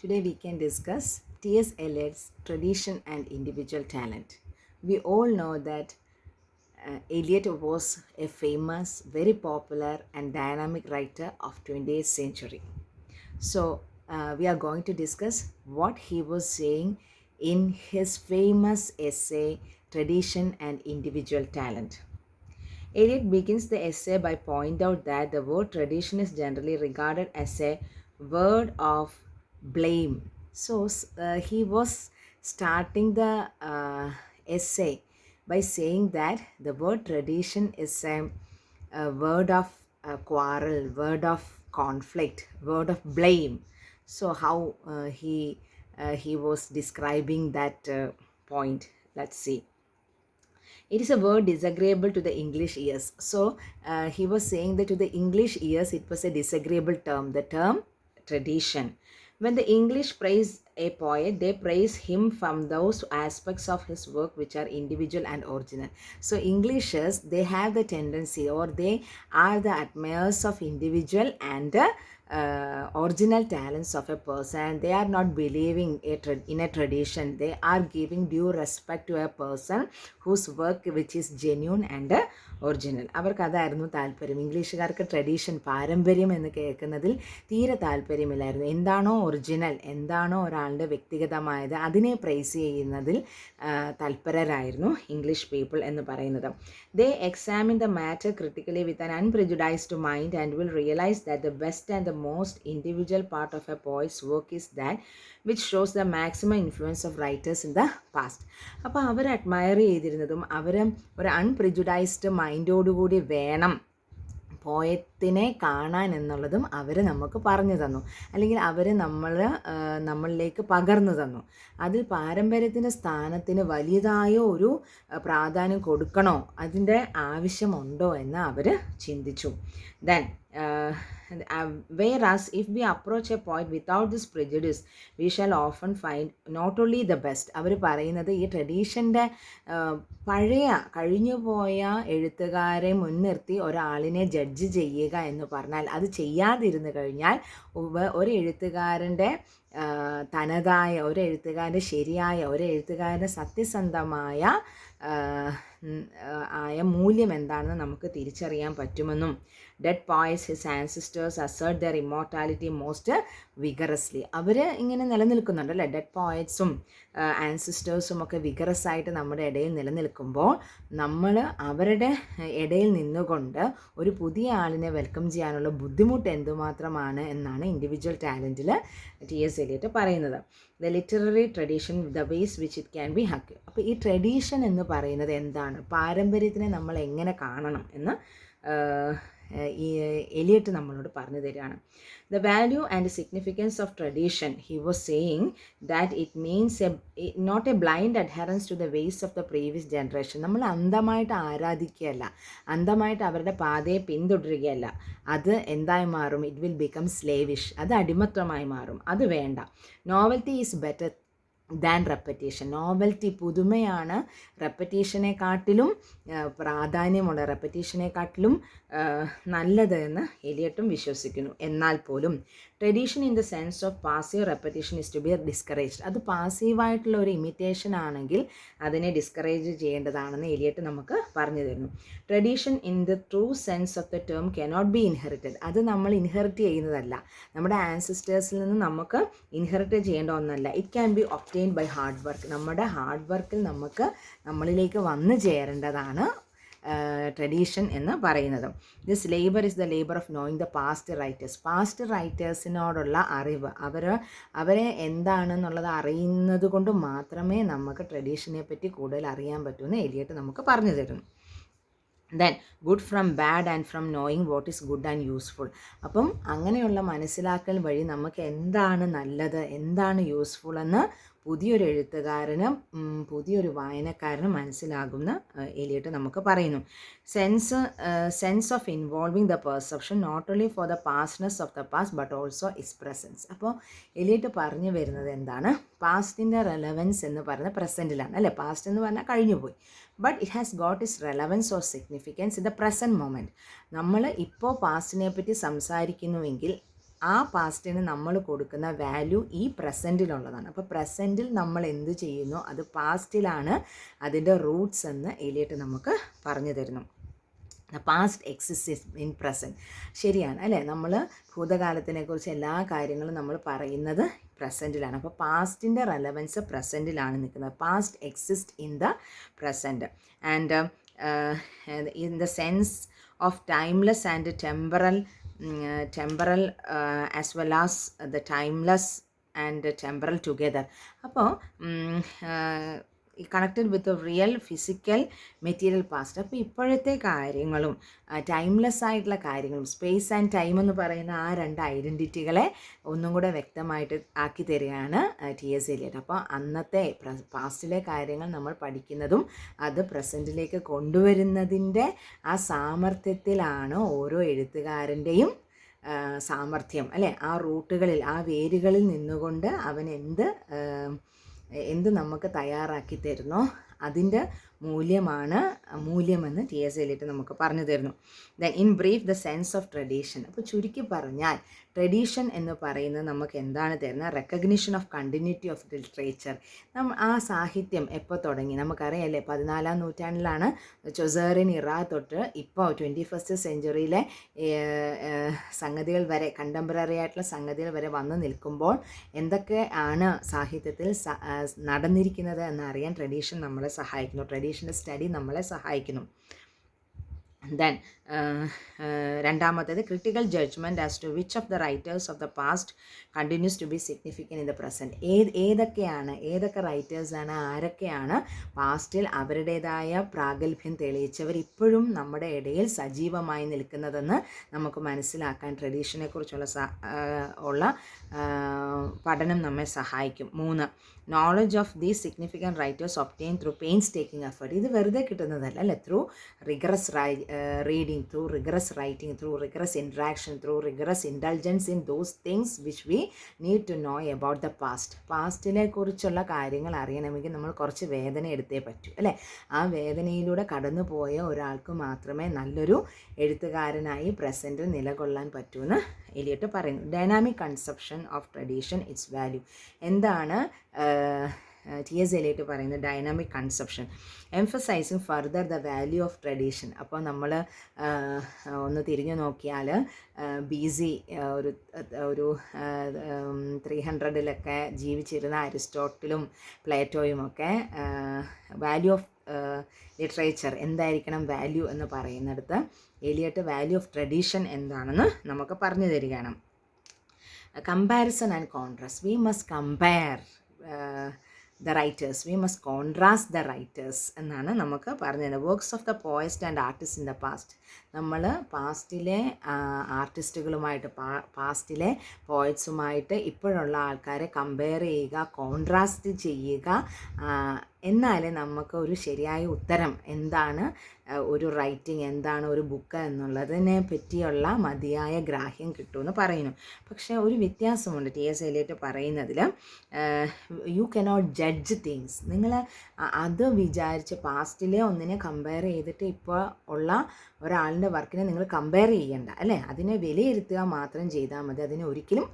Today we can discuss T.S. Eliot's Tradition and Individual Talent. We all know that Eliot was a famous, very popular and dynamic writer of 20th century. So we are going to discuss what he was saying in his famous essay Tradition and Individual Talent. Eliot begins the essay by pointing out that the word tradition is generally regarded as a word of blame. So he was starting the essay by saying that the word tradition is a word of quarrel, word of conflict, word of blame. So how he was describing that point. Let's see. It is a word disagreeable to the English ears. So he was saying that to the English ears it was a disagreeable term, the term tradition. When the English praise a poet, they praise him from those aspects of his work which are individual and original. So Englishers, they have the tendency, or they are the admirers of individual and original talents of a person. They are not believing in a tradition. They are giving due respect to a person whose work which is genuine and original. അവർക്ക് അതായിരുന്നു താല്പര്യം. ഇംഗ്ലീഷുകാർക്ക് tradition, പാരമ്പര്യം എന്ന് കേൾക്കുന്നതിൽ തീരെ താല്പര്യമില്ലായിരുന്നു. എന്താണോ original, എന്താണോ ഒരാളുടെ വ്യക്തിഗതമായത്, അതിനെ പ്രൈസ് ചെയ്യുന്നതിൽ തൽപരരായിരുന്നു ഇംഗ്ലീഷ് പീപ്പിൾ എന്ന് പറയുന്നത്. They examine the matter critically with an unprejudiced mind and will realise that the best and the most individual part of a poet's work is that which shows the maximum influence of writers in the past. അപ്പോൾ അവർ admire ചെയ്തിരുന്നതും അവർ ഒരു അൺപ്രിജുഡൈസ്ഡ് മൈൻഡോടുകൂടി വേണം പോയത്തിനെ കാണാൻ എന്നുള്ളതും അവർ നമുക്ക് പറഞ്ഞു തന്നു, അല്ലെങ്കിൽ അവർ നമ്മളിലേക്ക് പകർന്നു തന്നു. അതിൽ പാരമ്പര്യത്തിൻ്റെ സ്ഥാനത്തിന് വലിയതായ ഒരു പ്രാധാന്യം കൊടുക്കണോ, അതിൻ്റെ ആവശ്യമുണ്ടോ എന്ന് അവർ ചിന്തിച്ചു. Then whereas if we approach a point without this prejudice, we shall often find not only the best. അവർ പറയുന്നത് ഈ ട്രഡീഷൻ്റെ കഴിഞ്ഞുപോയ എഴുത്തുകാരെ മുൻനിർത്തി ഒരാളിനെ ജഡ്ജ് ചെയ്യുക എന്ന് പറഞ്ഞാൽ, അത് ചെയ്യാതിരുന്നു കഴിഞ്ഞാൽ ഒരു എഴുത്തുകാരൻ്റെ തനതായ, ഒരു എഴുത്തുകാരൻ്റെ ശരിയായ, ഒരു എഴുത്തുകാരൻ്റെ സത്യസന്ധമായ മൂല്യം എന്താണെന്ന് നമുക്ക് തിരിച്ചറിയാൻ പറ്റുമെന്നും, dead poets his ancestors assert their immortality most vigorously. അവർ ഇങ്ങനെ നിലനിൽക്കുന്നുണ്ടല്ലേ, ഡെഡ് പോയറ്റ്സും ആൻസിസ്റ്റേഴ്സും ഒക്കെ വിഗറസ് ആയിട്ട് നമ്മുടെ ഇടയിൽ നിലനിൽക്കുമ്പോൾ നമ്മൾ അവരുടെ ഇടയിൽ നിന്നുകൊണ്ട് ഒരു പുതിയ ആളിനെ വെൽക്കം ചെയ്യാനുള്ള ബുദ്ധിമുട്ട് എന്തുമാത്രമാണ് എന്നാണ് ഇൻഡിവിജ്വൽ ടാലൻറ്റിൽ ടി.എസ്. എലിയറ്റ് പറയുന്നത്. The literary tradition, the ways which it can be hack. അപ്പോൾ ഈ ട്രഡീഷൻ എന്ന് പറയുന്നത് എന്താണ്, പാരമ്പര്യത്തിനെ നമ്മൾ എങ്ങനെ കാണണം എന്ന് ഈ എലിയറ്റ് നമ്മളോട് പറഞ്ഞു തരികയാണ്. The value and significance of tradition, he was saying that it means not a blind adherence to the ways of the previous generation. നമ്മൾ അന്ധമായിട്ട് ആരാധിക്കുകയല്ല, അന്ധമായിട്ട് അവരുടെ പാതയെ പിന്തുടരുകയല്ല. അത് എന്തായി മാറും? It will become slavish. അത് അടിമത്വമായി മാറും. അത് വേണ്ട. Novelty is better than repetition. Novelty, പുതുമയാണ് റെപ്പറ്റീഷനെക്കാട്ടിലും പ്രാധാന്യമുള്ള, റെപ്പറ്റീഷനെക്കാട്ടിലും നല്ലത് എന്ന് എലിയട്ടും വിശ്വസിക്കുന്നു. എന്നാൽ പോലും tradition in the sense of passive repetition is to be discouraged. അത് പാസീവായിട്ടുള്ള ഒരു ഇമിറ്റേഷൻ ആണെങ്കിൽ അതിനെ ഡിസ്കറേജ് ചെയ്യേണ്ടതാണെന്ന് എലിയട്ട് നമുക്ക് പറഞ്ഞു തരുന്നു. Tradition in the true sense of the term cannot be inherited. അത് നമ്മൾ ഇൻഹെറിറ്റ് ചെയ്യുന്നതല്ല, നമ്മുടെ ആൻസിസ്റ്റേഴ്സിൽ നിന്ന് നമുക്ക് ഇൻഹെറിറ്റ് ചെയ്യേണ്ട ഒന്നല്ല. It can be obtained by hard work. നമ്മുടെ ഹാർഡ് വർക്കിൽ നമ്മളിലേക്ക് വന്നു ചേരേണ്ടതാണ് ട്രഡീഷൻ എന്ന് പറയുന്നത്. This labour is the labour of knowing the past writers. Past റൈറ്റേഴ്സിനോടുള്ള അറിവ്, അവരെ എന്താണെന്നുള്ളത് അറിയുന്നത് കൊണ്ട് മാത്രമേ നമുക്ക് ട്രഡീഷനെ പറ്റി കൂടുതൽ അറിയാൻ പറ്റുമെന്ന് എലിയട്ട് നമുക്ക് പറഞ്ഞു തരുന്നു. Then good from bad and from knowing what is good and useful. അപ്പം അങ്ങനെയുള്ള മനസ്സിലാക്കൽ വഴി നമുക്ക് എന്താണ് നല്ലത്, എന്താണ് യൂസ്ഫുൾ എന്ന് പുതിയൊരു എഴുത്തുകാരനും പുതിയൊരു വായനക്കാരനും മനസ്സിലാകുന്ന എലിയട്ട് നമുക്ക് പറയുന്നു. Sense of involving the perception not only for the pastness of the past but also is presence. അപ്പോൾ എലിയട്ട് പറഞ്ഞു വരുന്നത് എന്താണ്, പാസ്റ്റിൻ്റെ റെലവൻസ് എന്ന് പറയുന്നത് പ്രസൻറ്റിലാണ് അല്ലേ. പാസ്റ്റ് എന്ന് പറഞ്ഞാൽ കഴിഞ്ഞുപോയി, but it has got is relevance or significance in the present moment. നമ്മൾ ഇപ്പോൾ പാസ്റ്റിനെ പറ്റി സംസാരിക്കുന്നുവെങ്കിൽ ആ പാസ്റ്റിന് നമ്മൾ കൊടുക്കുന്ന വാല്യൂ ഈ പ്രസൻറ്റിലുള്ളതാണ്. അപ്പോൾ പ്രസൻറ്റിൽ നമ്മൾ എന്ത് ചെയ്യുന്നു അത് പാസ്റ്റിലാണ് അതിൻ്റെ റൂട്ട്സ് എന്ന് എലിയട്ട് നമുക്ക് പറഞ്ഞു തരുന്നു. Past exist in present. ശരിയാണ് അല്ലേ? നമ്മൾ ഭൂതകാലത്തിനെക്കുറിച്ച് എല്ലാ കാര്യങ്ങളും നമ്മൾ പറയുന്നത് പ്രസൻറ്റിലാണ്. അപ്പോൾ പാസ്റ്റിൻ്റെ റെലവൻസ് പ്രസൻറ്റിലാണ് നിൽക്കുന്നത്. Past exist in the present and in the sense of timeless and temporal as well as the timeless and temporal together. അപ്പോൾ connected with real physical material past. അപ്പോൾ ഇപ്പോഴത്തെ കാര്യങ്ങളും ടൈംലെസ് ആയിട്ടുള്ള കാര്യങ്ങളും സ്പേസ് ആൻഡ് ടൈം എന്ന് പറയുന്ന ആ രണ്ട് ഐഡൻറ്റിറ്റികളെ ഒന്നും കൂടെ വ്യക്തമായിട്ട് ആക്കി തരികയാണ് ടി.എസ്. എലിയട്ട്. അപ്പോൾ അന്നത്തെ പാസ്റ്റിലെ കാര്യങ്ങൾ നമ്മൾ പഠിക്കുന്നതും അത് പ്രസൻറ്റിലേക്ക് കൊണ്ടുവരുന്നതിൻ്റെ ആ സാമർഥ്യത്തിലാണ് ഓരോ എഴുത്തുകാരൻ്റെയും സാമർഥ്യം അല്ലേ? ആ റൂട്ടുകളിൽ ആ വേരുകളിൽ നിന്നുകൊണ്ട് അവൻ എന്ത് നമുക്ക് തയ്യാറാക്കി തരുന്നോ അതിൻ്റെ മൂല്യമെന്ന് ടി.എസ്. എലിയട്ട് നമുക്ക് പറഞ്ഞു തരുന്നു. Then in brief the sense of tradition. അപ്പോൾ ചുരുക്കി പറഞ്ഞാൽ ട്രഡീഷൻ എന്ന് പറയുന്നത് നമുക്ക് എന്താണ് തരുന്നത്? Recognition of continuity of literature. ആ സാഹിത്യം എപ്പോൾ തുടങ്ങി നമുക്കറിയാമല്ലേ? 14-ാം നൂറ്റാണ്ടിലാണ് ചൊസേറിൻ ഇറ തൊട്ട് ഇപ്പോൾ 21st സെഞ്ച്വറിയിലെ സംഗതികൾ വരെ, കണ്ടംപററി ആയിട്ടുള്ള സംഗതികൾ വരെ വന്നു നിൽക്കുമ്പോൾ എന്തൊക്കെ ആണ് സാഹിത്യത്തിൽ നടന്നിരിക്കുന്നത് എന്നറിയാൻ ട്രഡീഷൻ നമ്മളെ സഹായിക്കുന്നു. ട്രഡീഷൻ്റെ സ്റ്റഡി നമ്മളെ സഹായിക്കുന്നു. ദെൻ രണ്ടാമത്തേത് critical judgement as to which of the writers of the past continues to be significant in the present. ഏതൊക്കെ റൈറ്റേഴ്സാണ്, ആരൊക്കെയാണ് പാസ്റ്റിൽ അവരുടേതായ പ്രാഗൽഭ്യം തെളിയിച്ചവർ ഇപ്പോഴും നമ്മുടെ ഇടയിൽ സജീവമായി നിൽക്കുന്നതെന്ന് നമുക്ക് മനസ്സിലാക്കാൻ ട്രഡീഷനെക്കുറിച്ചുള്ള പഠനം നമ്മെ സഹായിക്കും. 3. Knowledge of these significant writers obtain through painstaking effort. ഇത് വെറുതെ കിട്ടുന്നതല്ല അല്ലേ? Through rigorous reading, through rigorous writing, through rigorous interaction, through rigorous indulgence in those things which we need to know about the past. പാസ്റ്റിനെ കുറിച്ചുള്ള കാര്യങ്ങൾ അറിയണമെങ്കിൽ നമ്മൾ കുറച്ച് വേദന എടുത്തേ പറ്റൂ അല്ലേ? ആ വേദനയിലൂടെ കടന്നു പോയ ഒരാൾക്ക് മാത്രമേ നല്ലൊരു എഴുത്തുകാരനായി പ്രസൻറ്റിൽ നിലകൊള്ളാൻ പറ്റൂന്ന് എലിയട്ട് പറയുന്നു. Dynamic conception of tradition it's value. എന്താണ് ടി.എസ്. എലിയട്ട് പറയുന്നത്? Dynamic conception emphasising further the value of tradition. അപ്പോൾ നമ്മൾ ഒന്ന് തിരിഞ്ഞു നോക്കിയാൽ BC ഒരു 300-ലൊക്കെ ജീവിച്ചിരുന്ന അരിസ്റ്റോട്ടിലും പ്ലേറ്റോയും ഒക്കെ വാല്യൂ ഓഫ് ലിറ്ററേച്ചർ എന്തായിരിക്കണം വാല്യൂ എന്ന് പറയുന്നിടത്ത് എലിയട്ട് വാല്യൂ ഓഫ് ട്രഡീഷൻ എന്താണെന്ന് നമുക്ക് പറഞ്ഞു തരികയാണ്. Comparison and contrast. We must compare the writers, we must contrast the writers എന്നാണ് നമുക്ക് പറഞ്ഞത്. വർക്ക്സ് ഓഫ് ദ പോയസ്റ്റ് and artist in the past. നമ്മൾ പാസ്റ്റിലെ ആർട്ടിസ്റ്റുകളുമായിട്ട് പാസ്റ്റിലെ പോയറ്റ്സുമായിട്ട് ഇപ്പോഴുള്ള ആൾക്കാരെ കമ്പയർ ചെയ്യുക, കോൺട്രാസ്റ്റ് ചെയ്യുക. എന്നാലേ നമുക്ക് ഒരു ശരിയായ ഉത്തരം എന്താണ് ഒരു റൈറ്റിംഗ്, എന്താണ് ഒരു ബുക്ക് എന്നുള്ളതിനെ പറ്റിയുള്ള മതിയായ ഗ്രാഹ്യം കിട്ടുമെന്ന് പറയുന്നു. പക്ഷേ ഒരു വ്യത്യാസമുണ്ട് ടി.എസ്. എലിയട്ട് പറയുന്നതിൽ. You cannot judge things. നിങ്ങൾ അത് വിചാരിച്ച് പാസ്റ്റിലെ ഒന്നിനെ കമ്പയർ ചെയ്തിട്ട് ഇപ്പോൾ ഉള്ള ഒരാളുടെ വർക്കിനെ നിങ്ങൾ കമ്പയർ ചെയ്യണ്ട അല്ലേ? അതിനെ വിലയിരുത്തുക മാത്രം ചെയ്താൽ മതി. അതിനെ ഒരിക്കലും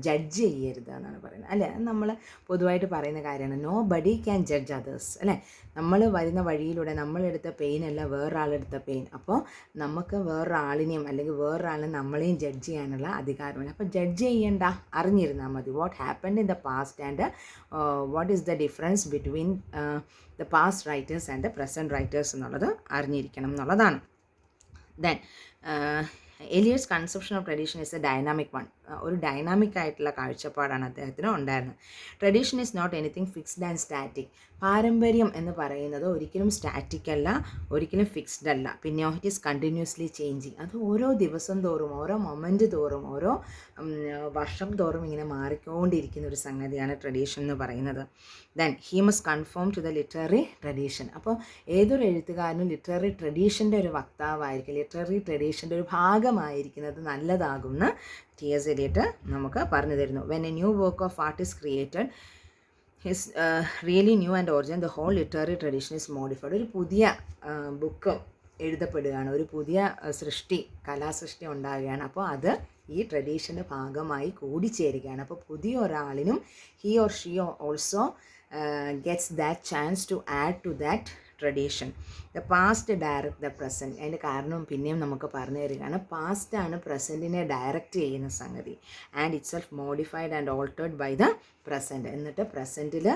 ജഡ്ജ് ചെയ്യരുത് എന്നാണ് പറയുന്നത് അല്ലേ? നമ്മൾ പൊതുവായിട്ട് പറയുന്ന കാര്യമാണ്. Nobody can judge others അല്ലേ? നമ്മൾ വരുന്ന വഴിയിലൂടെ നമ്മളെടുത്ത പെയിനല്ല വേറൊരാളെടുത്ത പെയിൻ. അപ്പോൾ നമുക്ക് വേറൊരാളിനെയും അല്ലെങ്കിൽ വേറൊരാളിനെ നമ്മളെയും ജഡ്ജ് ചെയ്യാനുള്ള അധികാരമില്ല. അപ്പോൾ ജഡ്ജ് ചെയ്യണ്ട, അറിഞ്ഞിരുന്നാൽ മതി. What happened in the past and what is the difference between the past writers and the present writers എന്നുള്ളത് അറിഞ്ഞിരിക്കണം എന്നുള്ളതാണ്. Then Eliot's conception of tradition is a dynamic one. ഒരു ഡൈനാമിക് ആയിട്ടുള്ള കാഴ്ചപ്പാടാണ് അദ്ദേഹത്തിന് ഉണ്ടായിരുന്നത്. Tradition is not anything fixed and static. പാരമ്പര്യം എന്ന് പറയുന്നത് ഒരിക്കലും സ്റ്റാറ്റിക് അല്ല, ഒരിക്കലും ഫിക്സ്ഡ് അല്ല. പിന്നെ ഇറ്റ് ഈസ് കണ്ടിന്യൂസ്ലി ചേഞ്ചിങ്. അത് ഓരോ ദിവസം തോറും, ഓരോ മൊമെൻറ്റ് തോറും, ഓരോ വർഷം തോറും ഇങ്ങനെ മാറിക്കൊണ്ടിരിക്കുന്ന ഒരു സംഗതിയാണ് ട്രഡീഷൻ എന്ന് പറയുന്നത്. Then he must confirm to the literary tradition. അപ്പോൾ ഏതൊരു എഴുത്തുകാരനും ലിറ്റററി ട്രഡീഷൻ്റെ ഒരു വക്താവായിരിക്കും, ലിറ്റററി ട്രഡീഷൻ്റെ ഒരു ഭാഗമായിരിക്കുന്നത് നല്ലതാകുമെന്ന് ടി.എസ്. എലിയട്ട് നമുക്ക് പറഞ്ഞു തരുന്നു. When A new work of art is created is really new and origin, the whole literary tradition is modified. ഒരു പുതിയ ബുക്ക് എഴുതപ്പെടുകയാണ്, ഒരു പുതിയ സൃഷ്ടി, കലാസൃഷ്ടി ഉണ്ടാകുകയാണ്. അപ്പോൾ അത് ഈ ട്രഡീഷൻ്റെ ഭാഗമായി കൂടിച്ചേരുകയാണ്. അപ്പോൾ പുതിയ ഒരാളിനും he or she also gets that chance to add to that tradition. The past direct the present. അതിൻ്റെ കാരണം പിന്നെയും നമുക്ക് പറഞ്ഞു തരികയാണ്. പാസ്റ്റാണ് പ്രസൻറ്റിനെ ഡയറക്റ്റ് ചെയ്യുന്ന സംഗതി. And itself modified and altered by the present. എന്നിട്ട് പ്രസൻറ്റിൽ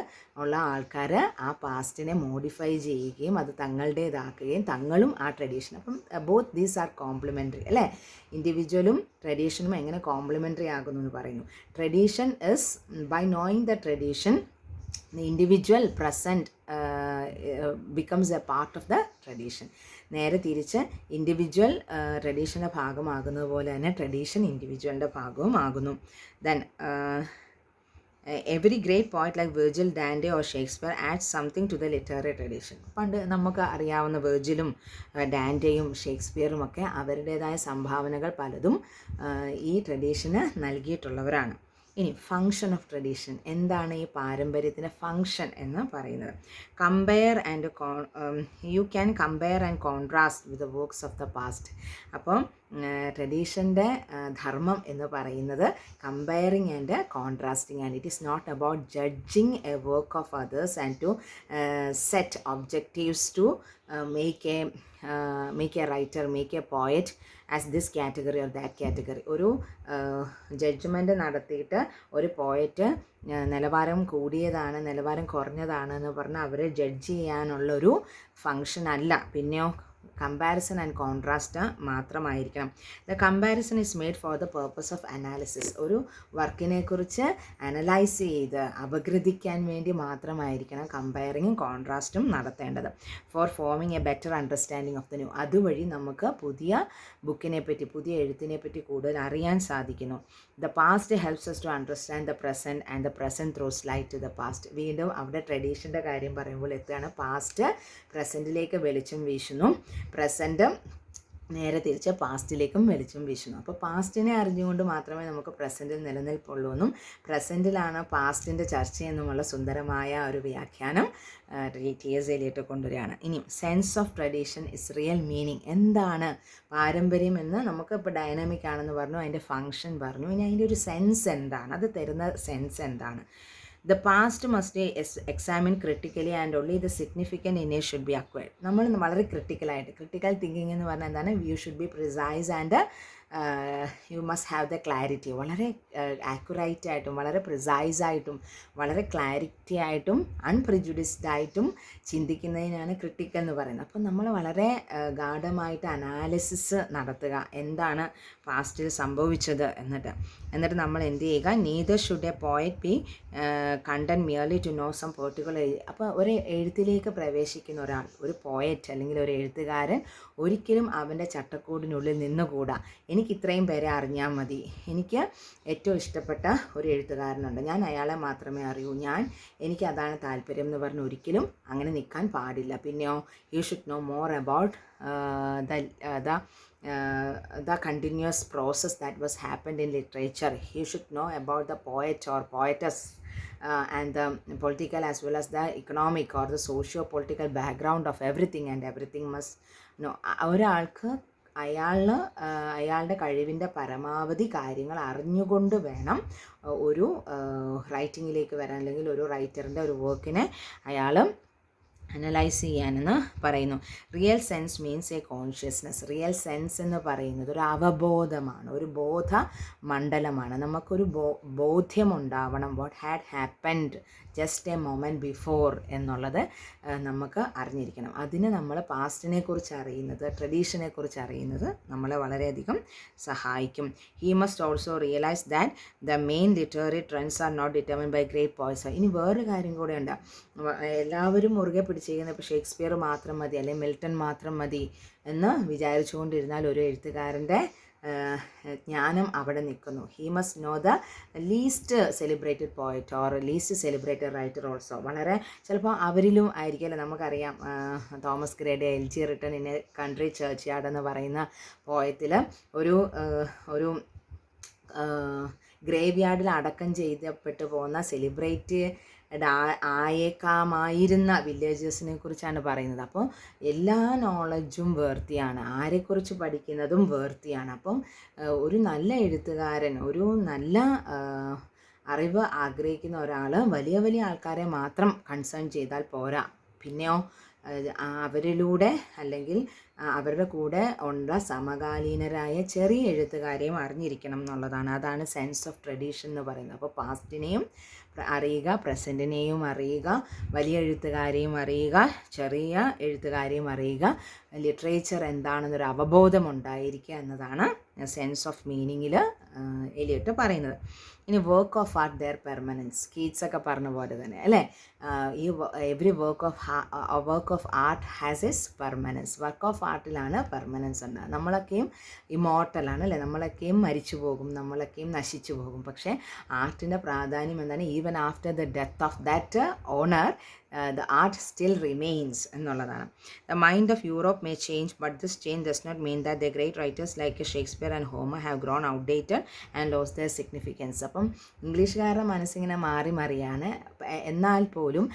ഉള്ള ആൾക്കാർ ആ പാസ്റ്റിനെ മോഡിഫൈ ചെയ്യുകയും അത് തങ്ങളുടേതാക്കുകയും തങ്ങളും ആ ട്രഡീഷൻ. അപ്പം ബോത്ത് ദീസ് ആർ കോംപ്ലിമെൻ്ററി അല്ലേ. ഇൻഡിവിജ്വലും ട്രഡീഷനും എങ്ങനെ കോംപ്ലിമെൻ്ററി ആകുന്നു എന്ന് പറയുന്നു. Tradition is by knowing the tradition the individual present becomes a part of the tradition. നേരെ തിരിച്ച് ഇൻഡിവിജ്വൽ ട്രഡീഷൻ്റെ ഭാഗമാകുന്നത് പോലെ തന്നെ ട്രഡീഷൻ ഇൻഡിവിജ്വലിൻ്റെ ഭാഗവും ആകുന്നു. Then every great poet like Virgil, Dante or Shakespeare add something to the literary tradition. പണ്ട് നമുക്ക് അറിയാവുന്ന വെർജിലും ഡാൻഡെയും ഷേക്സ്പിയറും ഒക്കെ അവരുടേതായ സംഭാവനകൾ പലതും ഈ ട്രഡീഷന് നൽകിയിട്ടുള്ളവരാണ്. ഇനി ഫങ്ഷൻ ഓഫ് ട്രഡീഷൻ. എന്താണ് ഈ പാരമ്പര്യത്തിൻ്റെ ഫങ്ഷൻ എന്ന് പറയുന്നത്? Compare and you can compare and contrast with the works of the past. അപ്പം ട്രഡീഷൻ്റെ ധർമ്മം എന്ന് പറയുന്നത് കമ്പയറിങ് ആൻഡ് കോൺട്രാസ്റ്റിംഗ് ആണ്. It is not about judging a work of others and to set objectives to make a writer, make a poet as this category or that category. ഒരു judgement നടത്തിയിട്ട് ഒരു poet നിലവാരം കൂടിയതാണ് നിലവാരം കുറഞ്ഞതാണ് എന്ന് പറഞ്ഞാൽ അവരെ ജഡ്ജ് ചെയ്യാനുള്ളൊരു ഫങ്ഷൻ അല്ല. പിന്നെയോ കമ്പാരിസൺ ആൻഡ് കോൺട്രാസ്റ്റ് മാത്രമായിരിക്കണം. The comparison is made for the purpose of analysis. ഒരു വർക്കിനെക്കുറിച്ച് അനലൈസ് ചെയ്ത് അപഗ്രഥിക്കാൻ വേണ്ടി മാത്രമായിരിക്കണം കമ്പയറിങ്ങും കോൺട്രാസ്റ്റും നടത്തേണ്ടത്. For forming a better understanding of the new. അതുവഴി നമുക്ക് പുതിയ ബുക്കിനെ പറ്റി, പുതിയ എഴുത്തിനെ പറ്റി കൂടുതൽ അറിയാൻ സാധിക്കുന്നു. The past helps us to understand the present and the present throws light to the past. വീണ്ടും അവിടെ ട്രഡീഷൻ്റെ കാര്യം പറയുമ്പോൾ എത്തുകയാണ്. പാസ്റ്റ് പ്രസൻറ്റിലേക്ക് വെളിച്ചം വീശുന്നു, പ്രസൻറ്റ് നേരെ തിരിച്ച് പാസ്റ്റിലേക്കും വെളിച്ചം വീശുന്നു. അപ്പോൾ പാസ്റ്റിനെ അറിഞ്ഞുകൊണ്ട് മാത്രമേ നമുക്ക് പ്രസൻറ്റിൽ നിലനിൽപ്പുള്ളൂ എന്നും പ്രസൻറ്റിലാണ് പാസ്റ്റിൻ്റെ ചർച്ചയെന്നുമുള്ള സുന്ദരമായ ഒരു വ്യാഖ്യാനം ടി.എസ്. എലിയട്ട് കൊണ്ടുവരികയാണ്. ഇനി sense of tradition is real meaning. എന്താണ് പാരമ്പര്യം എന്ന് നമുക്ക് ഇപ്പോൾ ഡൈനാമിക് ആണെന്ന് പറഞ്ഞു, അതിൻ്റെ ഫങ്ഷൻ പറഞ്ഞു. ഇനി അതിൻ്റെ ഒരു സെൻസ് എന്താണ്, അത് തരുന്ന സെൻസ് എന്താണ്? The past must be examined critically and only the significant in it should be acquired. നമ്മൾ വളരെ ക്രിട്ടിക്കലായിട്ട്, ക്രിട്ടിക്കൽ തിങ്കിങ് എന്ന് പറഞ്ഞാൽ എന്താണ്? You should be precise and you must have the clarity. വളരെ ആക്യുറേറ്റ് ആയിട്ടും വളരെ പ്രിസൈസായിട്ടും വളരെ ക്ലാരിറ്റി ആയിട്ടും അൺപ്രിജുഡിസ്ഡ് ആയിട്ടും ചിന്തിക്കുന്നതിനാണ് ക്രിട്ടിക്കൽ എന്ന് പറയുന്നത്. അപ്പോൾ നമ്മൾ വളരെ ഗാഢമായിട്ട് അനാലിസിസ് നടത്തുക, എന്താണ് പാസ്റ്റിൽ സംഭവിച്ചത് എന്നിട്ട് നമ്മൾ എന്ത് ചെയ്യുക? Neither should a poet be content merely to know some particular. അപ്പോൾ ഒരു എഴുത്തിലേക്ക് പ്രവേശിക്കുന്ന ഒരാൾ, ഒരു പോയറ്റ് അല്ലെങ്കിൽ ഒരു എഴുത്തുകാരൻ ഒരിക്കലും അവൻ്റെ ചട്ടക്കൂടിനുള്ളിൽ നിന്നുകൂടാ. എനിക്ക് ഇത്രയും പേരെ അറിഞ്ഞാൽ മതി, എനിക്ക് ഏറ്റവും ഇഷ്ടപ്പെട്ട ഒരു എഴുത്തുകാരനുണ്ട്, ഞാൻ അയാളെ മാത്രമേ അറിയൂ, എനിക്ക് അതാണ് താല്പര്യം എന്ന് പറഞ്ഞ് ഒരിക്കലും അങ്ങനെ നിൽക്കാൻ പാടില്ല. പിന്നെയോ you should know more about the continuous process that was happened in literature. You should know about the poet or poetess and the political as well as the economic or the socio-political background of everything, and everything must know. ഒരാൾക്ക് അയാളുടെ കഴിവിൻ്റെ പരമാവധി കാര്യങ്ങൾ അറിഞ്ഞുകൊണ്ട് വേണം ഒരു റൈറ്റിങ്ങിലേക്ക് വരാൻ, അല്ലെങ്കിൽ ഒരു റൈറ്ററിൻ്റെ ഒരു വർക്കിനെ അയാൾ അനലൈസ് ചെയ്യാനെന്ന് പറയുന്നു. Real sense means a consciousness. Real sense എന്ന് പറയുന്നത് ഒരു അവബോധമാണ്, ഒരു ബോധ മണ്ഡലമാണ്. നമുക്കൊരു ബോധ്യമുണ്ടാവണം, what had happened just a moment before എന്നുള്ളത് നമുക്ക് അറിഞ്ഞിരിക്കണം. അതിന് നമ്മൾ പാസ്റ്റിനെ കുറിച്ച് അറിയുന്നത്, ട്രഡീഷനെ കുറിച്ച് അറിയുന്നത് നമ്മളെ വളരെയധികം സഹായിക്കും. He must also realise that the main literary trends are not determined by great poets. ഇനി വേറൊരു കാര്യം കൂടെ ഉണ്ട്. എല്ലാവരും മുറുകെ പിടിച്ചിരിക്കുന്നത് ഇപ്പോൾ ഷേക്സ്പിയർ മാത്രം മതി അല്ലെങ്കിൽ മിൽട്ടൺ മാത്രം മതി എന്ന് വിചാരിച്ചുകൊണ്ടിരുന്നാൽ ഒരു എഴുത്തുകാരൻ്റെ ജ്ഞാനം അവിടെ നിൽക്കുന്നു. He must know the least celebrated poet or least celebrated writer also. വളരെ ചിലപ്പോൾ അവരിലും ആയിരിക്കുമല്ലോ. നമുക്കറിയാം തോമസ് ഗ്രേയുടെ elegy. Written in a country churchyard എന്ന് പറയുന്ന പോയത്തിൽ ഒരു ഗ്രേവ് യാർഡിൽ അടക്കം ചെയ്യപ്പെട്ടു പോകുന്ന സെലിബ്രേറ്റ് ആയേക്കാമായിരുന്ന വില്ലേജേഴ്സിനെ കുറിച്ചാണ് പറയുന്നത്. അപ്പോൾ എല്ലാ നോളജും വേർത്തിയാണ്, ആരെക്കുറിച്ച് പഠിക്കുന്നതും വേർത്തിയാണ്. അപ്പം ഒരു നല്ല എഴുത്തുകാരൻ, ഒരു നല്ല അറിവ് ആഗ്രഹിക്കുന്ന ഒരാൾ വലിയ വലിയ ആൾക്കാരെ മാത്രം കൺസേൺ ചെയ്താൽ പോരാ, പിന്നെയോ അവരിലൂടെ അല്ലെങ്കിൽ അവരുടെ കൂടെ ഉള്ള സമകാലീനരായ ചെറിയ എഴുത്തുകാരെയും അറിഞ്ഞിരിക്കണം എന്നുള്ളതാണ്. അതാണ് സെൻസ് ഓഫ് ട്രഡീഷൻ എന്ന് പറയുന്നത്. അപ്പോൾ പാസ്റ്റിനെയും അറിയുക, പ്രസൻറ്റിനെയും അറിയുക, വലിയ എഴുത്തുകാരെയും അറിയുക, ചെറിയ എഴുത്തുകാരെയും അറിയുക, ലിറ്ററേച്ചർ എന്താണെന്നൊരു അവബോധം ഉണ്ടായിരിക്കുക എന്നതാണ് സെൻസ് ഓഫ് മീനിങ്ങിൽ എലിയട്ട് പറയുന്നത്. ഇനി work of art their permanence, Keats ഒക്കെ പറഞ്ഞ പോലെ തന്നെ അല്ലേ, ഈ every work of art has is permanence. Work of ആർട്ടിലാണ് പെർമനൻസ് ഉണ്ടാകുക. നമ്മളൊക്കെയും ഇമോർട്ടലാണ് അല്ലേ, നമ്മളൊക്കെയും മരിച്ചു പോകും, നമ്മളൊക്കെയും നശിച്ചു പോകും. പക്ഷേ ആർട്ടിൻ്റെ പ്രാധാന്യം എന്താണ്? Even after the death of that owner the art still remains എന്നുള്ളതാണ്. The mind of Europe may change, but this change does not mean that the great writers like Shakespeare and Homer have grown outdated and lost their significance. അപ്പം ഇംഗ്ലീഷുകാരുടെ മനസ്സിങ്ങനെ മാറി മറിയാണ്. എന്നാൽ പോലും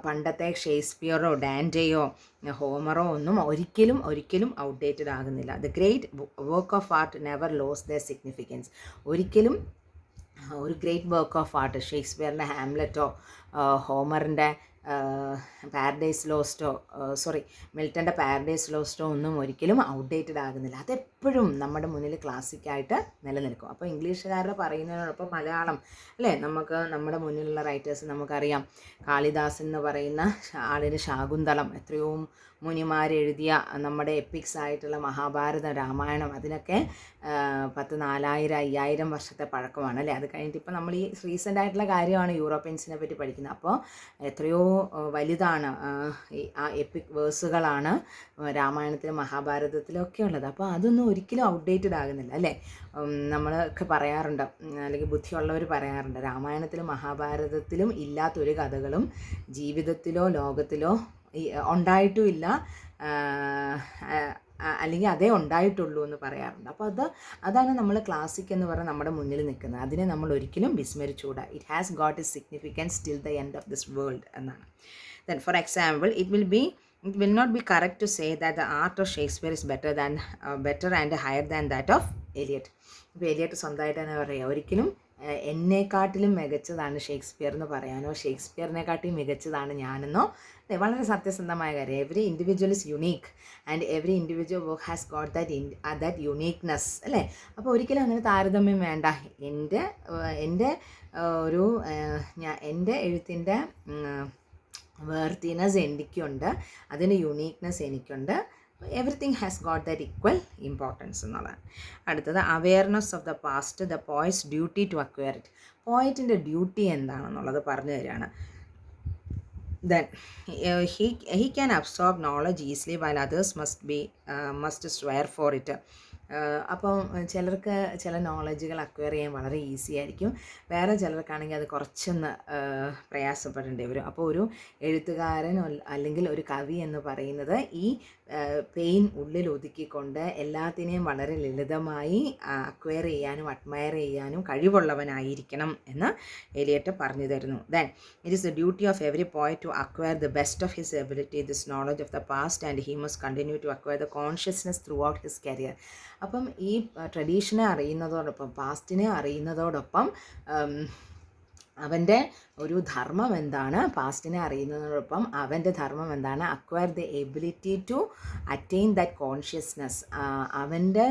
പണ്ടത്തെ ഷേക്സ്പിയറോ ഡാൻറ്റെയോ ഹോമറോ ഒന്നും ഒരിക്കലും outdated ആകുന്നില്ല. The great work of art never lose their significance. ഒരിക്കലും ഒരു ഗ്രേറ്റ് വർക്ക് ഓഫ് ആർട്ട്, ഷേക്സ്പിയറിൻ്റെ ഹാംലെറ്റോ ഹോമറിൻ്റെ പാരഡൈസ് ലോസ്റ്റോ മിൽട്ടൻ്റെ പാരഡൈസ് ലോസ്റ്റോ ഒന്നും ഒരിക്കലും ഔട്ട്ഡേറ്റഡ് ആകുന്നില്ല. അതെപ്പോഴും നമ്മുടെ മുന്നിൽ ക്ലാസിക്കായിട്ട് നിലനിൽക്കും. അപ്പോൾ ഇംഗ്ലീഷുകാരുടെ പറയുന്നതിനോടൊപ്പം മലയാളം അല്ലേ, നമുക്ക് നമ്മുടെ മുന്നിലുള്ള റൈറ്റേഴ്സ് നമുക്കറിയാം. കാളിദാസൻ എന്ന് പറയുന്ന ആളിന് ശാകുന്തളം, എത്രയോ മുനിമാരെഴുതിയ നമ്മുടെ എപ്പിക്സ് ആയിട്ടുള്ള മഹാഭാരതം, രാമായണം, അതിനൊക്കെ 4000-5000 വർഷത്തെ പഴക്കമാണ് അല്ലേ. അത് കഴിഞ്ഞിട്ട് ഇപ്പോൾ നമ്മൾ ഈ റീസെൻ്റ് ആയിട്ടുള്ള കാര്യമാണ് യൂറോപ്യൻസിനെ പറ്റി പഠിക്കുന്നത്. അപ്പോൾ എത്രയോ വലുതാണ് ആ എപ്പിക് വേഴ്സുകളാണ് രാമായണത്തിലും മഹാഭാരതത്തിലും ഒക്കെ ഉള്ളത്. അപ്പോൾ അതൊന്നും ഒരിക്കലും ഔട്ട്ഡേറ്റഡ് ആകുന്നില്ല അല്ലേ. നമ്മളൊക്കെ പറയാറുണ്ട്, അല്ലെങ്കിൽ ബുദ്ധിയുള്ളവർ പറയാറുണ്ട്, രാമായണത്തിലും മഹാഭാരതത്തിലും ഇല്ലാത്തൊരു കഥകളും ജീവിതത്തിലോ ലോകത്തിലോ ഉണ്ടായിട്ടുമില്ല, അല്ലെങ്കിൽ അതേ ഉണ്ടായിട്ടുള്ളൂ എന്ന് പറയാറുണ്ട്. അപ്പോൾ അതാണ് നമ്മൾ ക്ലാസിക് എന്ന് പറഞ്ഞാൽ നമ്മുടെ മുന്നിൽ നിൽക്കുന്നത്. അതിനെ നമ്മൾ ഒരിക്കലും വിസ്മരിച്ചുകൂടാ. It has got is significance till the end of this world എന്നാണ്. Then for example, it will not be correct to say that the art of Shakespeare is better and higher than that of Eliot. ഇപ്പോൾ Elliot സ്വന്തമായിട്ട് തന്നെ പറയുക, ഒരിക്കലും എന്നെക്കാട്ടിലും മികച്ചതാണ് Shakespeare എന്ന് പറയാനോ ഷേക്സ്പിയറിനെക്കാട്ടിലും മികച്ചതാണ് ഞാനെന്നോ വളരെ സത്യസന്ധമായ കാര്യം. Every individual is unique and every individual work has got that uniqueness അല്ലേ. അപ്പോൾ ഒരിക്കലും അങ്ങനെ താരതമ്യം വേണ്ട. എൻ്റെ എഴുത്തിൻ്റെ വേർത്തിനെസ് എനിക്കുണ്ട്, അതിൻ്റെ യുണീക്ക്നെസ് എനിക്കുണ്ട്. Everything has got that equal importance എന്നുള്ളതാണ്. അടുത്തത് awareness of the past, the poet's duty to acquire it. പോയിറ്റിൻ്റെ ഡ്യൂട്ടി എന്താണെന്നുള്ളത് പറഞ്ഞു തരികയാണ്. Then he can absorb knowledge easily while others must swear for it. അപ്പം ചിലർക്ക് ചില നോളജുകൾ അക്വയർ ചെയ്യാൻ വളരെ ഈസി ആയിരിക്കും, വേറെ ചിലർക്കാണെങ്കിൽ അത് കുറച്ചൊന്ന് പ്രയാസപ്പെടേണ്ടി വരും. അപ്പോൾ ഒരു എഴുത്തുകാരൻ അല്ലെങ്കിൽ ഒരു കവി എന്ന് പറയുന്നത് ഈ പെയിൻ ഉള്ളിൽ ഒതുക്കിക്കൊണ്ട് എല്ലാത്തിനെയും വളരെ ലളിതമായി അക്വയർ ചെയ്യാനും അഡ്മയർ ചെയ്യാനും കഴിവുള്ളവനായിരിക്കണം എന്ന് എലിയട്ട് പറഞ്ഞു തരുന്നു. Then it is the duty of every poet to acquire the best of his ability, this knowledge of the past, and he must continue to acquire the consciousness throughout his career. അപ്പം ഈ ട്രഡീഷനെ അറിയുന്നതോടൊപ്പം പാസ്റ്റിനെ അറിയുന്നതോടൊപ്പം അവൻ്റെ ഒരു ധർമ്മം എന്താണ്, പാസ്റ്റിനെ അറിയുന്നതോടൊപ്പം അവൻ്റെ ധർമ്മം എന്താണ്, acquire the ability to attain that consciousness. അവൻ്റെ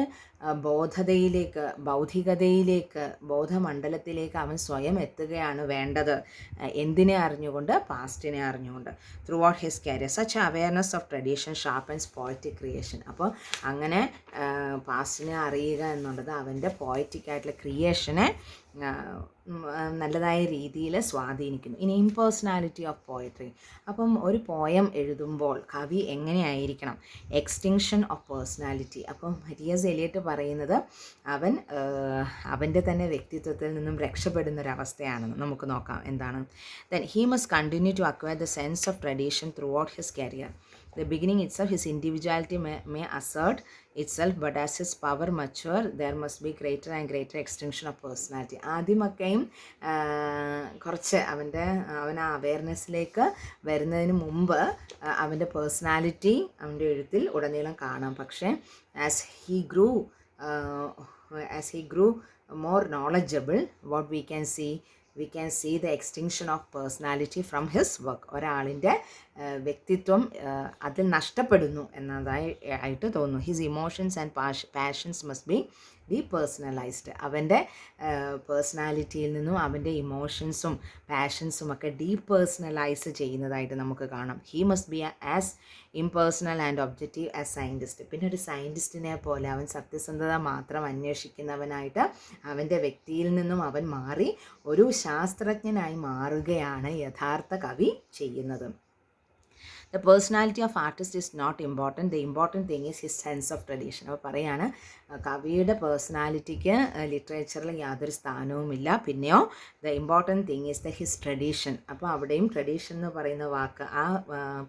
ബൗദ്ധികതയിലേക്ക് ബോധമണ്ഡലത്തിലേക്ക് അവൻ സ്വയം എത്തുകയാണ് വേണ്ടത്. എന്തിനെ അറിഞ്ഞുകൊണ്ട്? പാസ്റ്റിനെ അറിഞ്ഞുകൊണ്ട്. Throughout his career such awareness of tradition sharpens poetic creation. അപ്പോൾ അങ്ങനെ പാസ്റ്റിനെ അറിയുക എന്നുള്ളത് അവൻ്റെ പോയറ്റിക് ആയിട്ടുള്ള ക്രിയേഷനെ നല്ലതായ രീതിയിൽ സ്വാധീനിക്കുന്നു. ഇനി ഇംപേഴ്സണാലിറ്റി ഓഫ് പോയട്രി. അപ്പം ഒരു പോയം എഴുതുമ്പോൾ കവി എങ്ങനെയായിരിക്കണം? Extinction of personality. അപ്പം ടി.എസ്. എലിയട്ട് പറയുന്നത് അവൻ്റെ തന്നെ വ്യക്തിത്വത്തിൽ നിന്നും രക്ഷപ്പെടുന്നൊരവസ്ഥയാണെന്ന്. നമുക്ക് നോക്കാം എന്താണ്. Then he must continue to acquire the sense of tradition throughout his career. The beginning itself, his individuality may assert itself, but as his power mature, there must be greater and greater extension of personality. ആദ്യമൊക്കെയും കുറച്ച് അവൻ ആ അവെയർനെസ്സിലേക്ക് വരുന്നതിന് മുമ്പ് അവൻ്റെ personality അവൻ്റെ എഴുത്തിൽ ഉടനീളം കാണാം. പക്ഷേ as he grew more knowledgeable, what we can see the extinction of personality from his work. ഒരാളിൻ്റെ വ്യക്തിത്വം അതിൽ നഷ്ടപ്പെടുന്നു എന്നതായിട്ട് തോന്നുന്നു. His emotions and passions must be depersonalised. അവൻ്റെ പേഴ്സണാലിറ്റിയിൽ നിന്നും അവൻ്റെ ഇമോഷൻസും പാഷൻസും ഒക്കെ ഡീപേഴ്സണലൈസ് ചെയ്യുന്നതായിട്ട് നമുക്ക് കാണാം. He must be as impersonal and objective as scientist. പിന്നെ ഒരു സയൻറ്റിസ്റ്റിനെ പോലെ അവൻ സത്യസന്ധത മാത്രം അന്വേഷിക്കുന്നവനായിട്ട് അവൻ്റെ വ്യക്തിയിൽ നിന്നും അവൻ മാറി ഒരു ശാസ്ത്രജ്ഞനായി മാറുകയാണ് യഥാർത്ഥ കവി ചെയ്യുന്നത്. The personality of artist is not important. The important thing is his sense of tradition. അപ്പോൾ പറയാണ് കവിയുടെ പേഴ്സണാലിറ്റിക്ക് ലിറ്ററേച്ചറിൽ യാതൊരു സ്ഥാനവുമില്ല. പിന്നെയോ the important thing is the his tradition. അപ്പോൾ അവിടെയും ട്രഡീഷൻ എന്ന് പറയുന്ന വാക്ക് ആ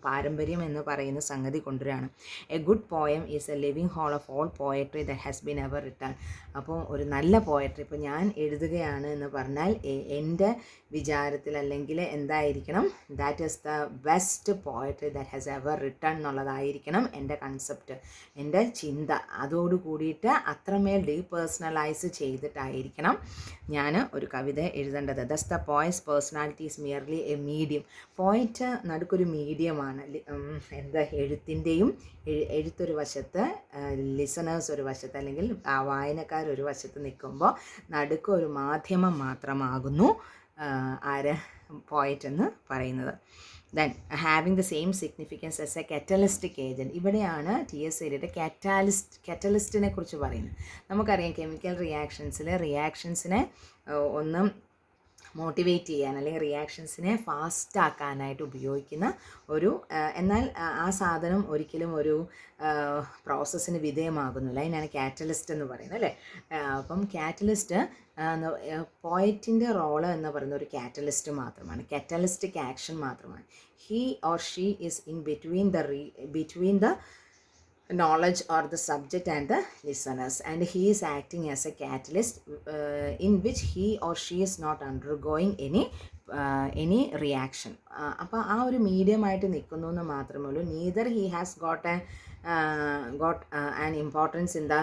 പാരമ്പര്യം എന്ന് പറയുന്ന സംഗതി കൊണ്ടുവരികയാണ്. A good poem is a living whole of all poetry the has been ever written. അപ്പോൾ ഒരു നല്ല പോയട്രി, ഇപ്പോൾ ഞാൻ എഴുതുകയാണ് എന്ന് പറഞ്ഞാൽ എൻ്റെ വിചാരത്തിൽ അല്ലെങ്കിൽ എന്തായിരിക്കണം, that is the best poetry that has ever written എന്നുള്ളതായിരിക്കണം എൻ്റെ കൺസെപ്റ്റ്, എൻ്റെ ചിന്ത. അതോടുകൂടിയിട്ട് അത്രമേൽ ഡീപേഴ്സണലൈസ് ചെയ്തിട്ടായിരിക്കണം ഞാൻ ഒരു കവിത എഴുതേണ്ടത്. Thus the poet's personality is merely a medium. Poet നടുക്കൊരു മീഡിയമാണ്. എന്താ എഴുത്തിൻ്റെയും എഴുത്തൊരു വശത്ത്, ലിസണേഴ്സ് ഒരു വശത്ത്, അല്ലെങ്കിൽ വായനക്കാരൊരു വശത്ത് നിൽക്കുമ്പോൾ നടുക്കൊരു മാധ്യമം മാത്രമാകുന്നു ആര് പോയറ്റ് എന്ന് പറയുന്നത്. Then having the same significance as A catalytic agent. ഇവിടെയാണ് ടി.എസ്. എലിയുടെ കാറ്റലിസ്റ്റിനെ കുറിച്ച് പറയുന്നത്. നമുക്കറിയാം കെമിക്കൽ റിയാക്ഷൻസിനെ ഒന്ന് മോട്ടിവേറ്റ് ചെയ്യാൻ അല്ലെങ്കിൽ റിയാക്ഷൻസിനെ ഫാസ്റ്റ് ആക്കാനായിട്ട് ഉപയോഗിക്കുന്ന ഒരു എന്നാൽ ആ സാധനം ഒരിക്കലും ഒരു പ്രോസസ്സിന് വിധേയമാകുന്നില്ല. അതിനാണ് കാറ്റലിസ്റ്റ് എന്ന് പറയുന്നത് അല്ലേ. അപ്പം കാറ്റലിസ്റ്റ് പോയറ്റിൻ്റെ റോള് എന്ന് പറയുന്ന ഒരു കാറ്റലിസ്റ്റ് മാത്രമാണ്, കാറ്റലിസ്റ്റിക് ആക്ഷൻ മാത്രമാണ്. He or she is in between the knowledge or the subject and the listeners, and he is acting as a catalyst in which he or she is not undergoing any reaction. അപ്പോൾ ആ ഒരു മീഡിയമായിട്ട് നിൽക്കുന്നു എന്ന് മാത്രമേ ഉള്ളൂ. Neither he has got an importance in the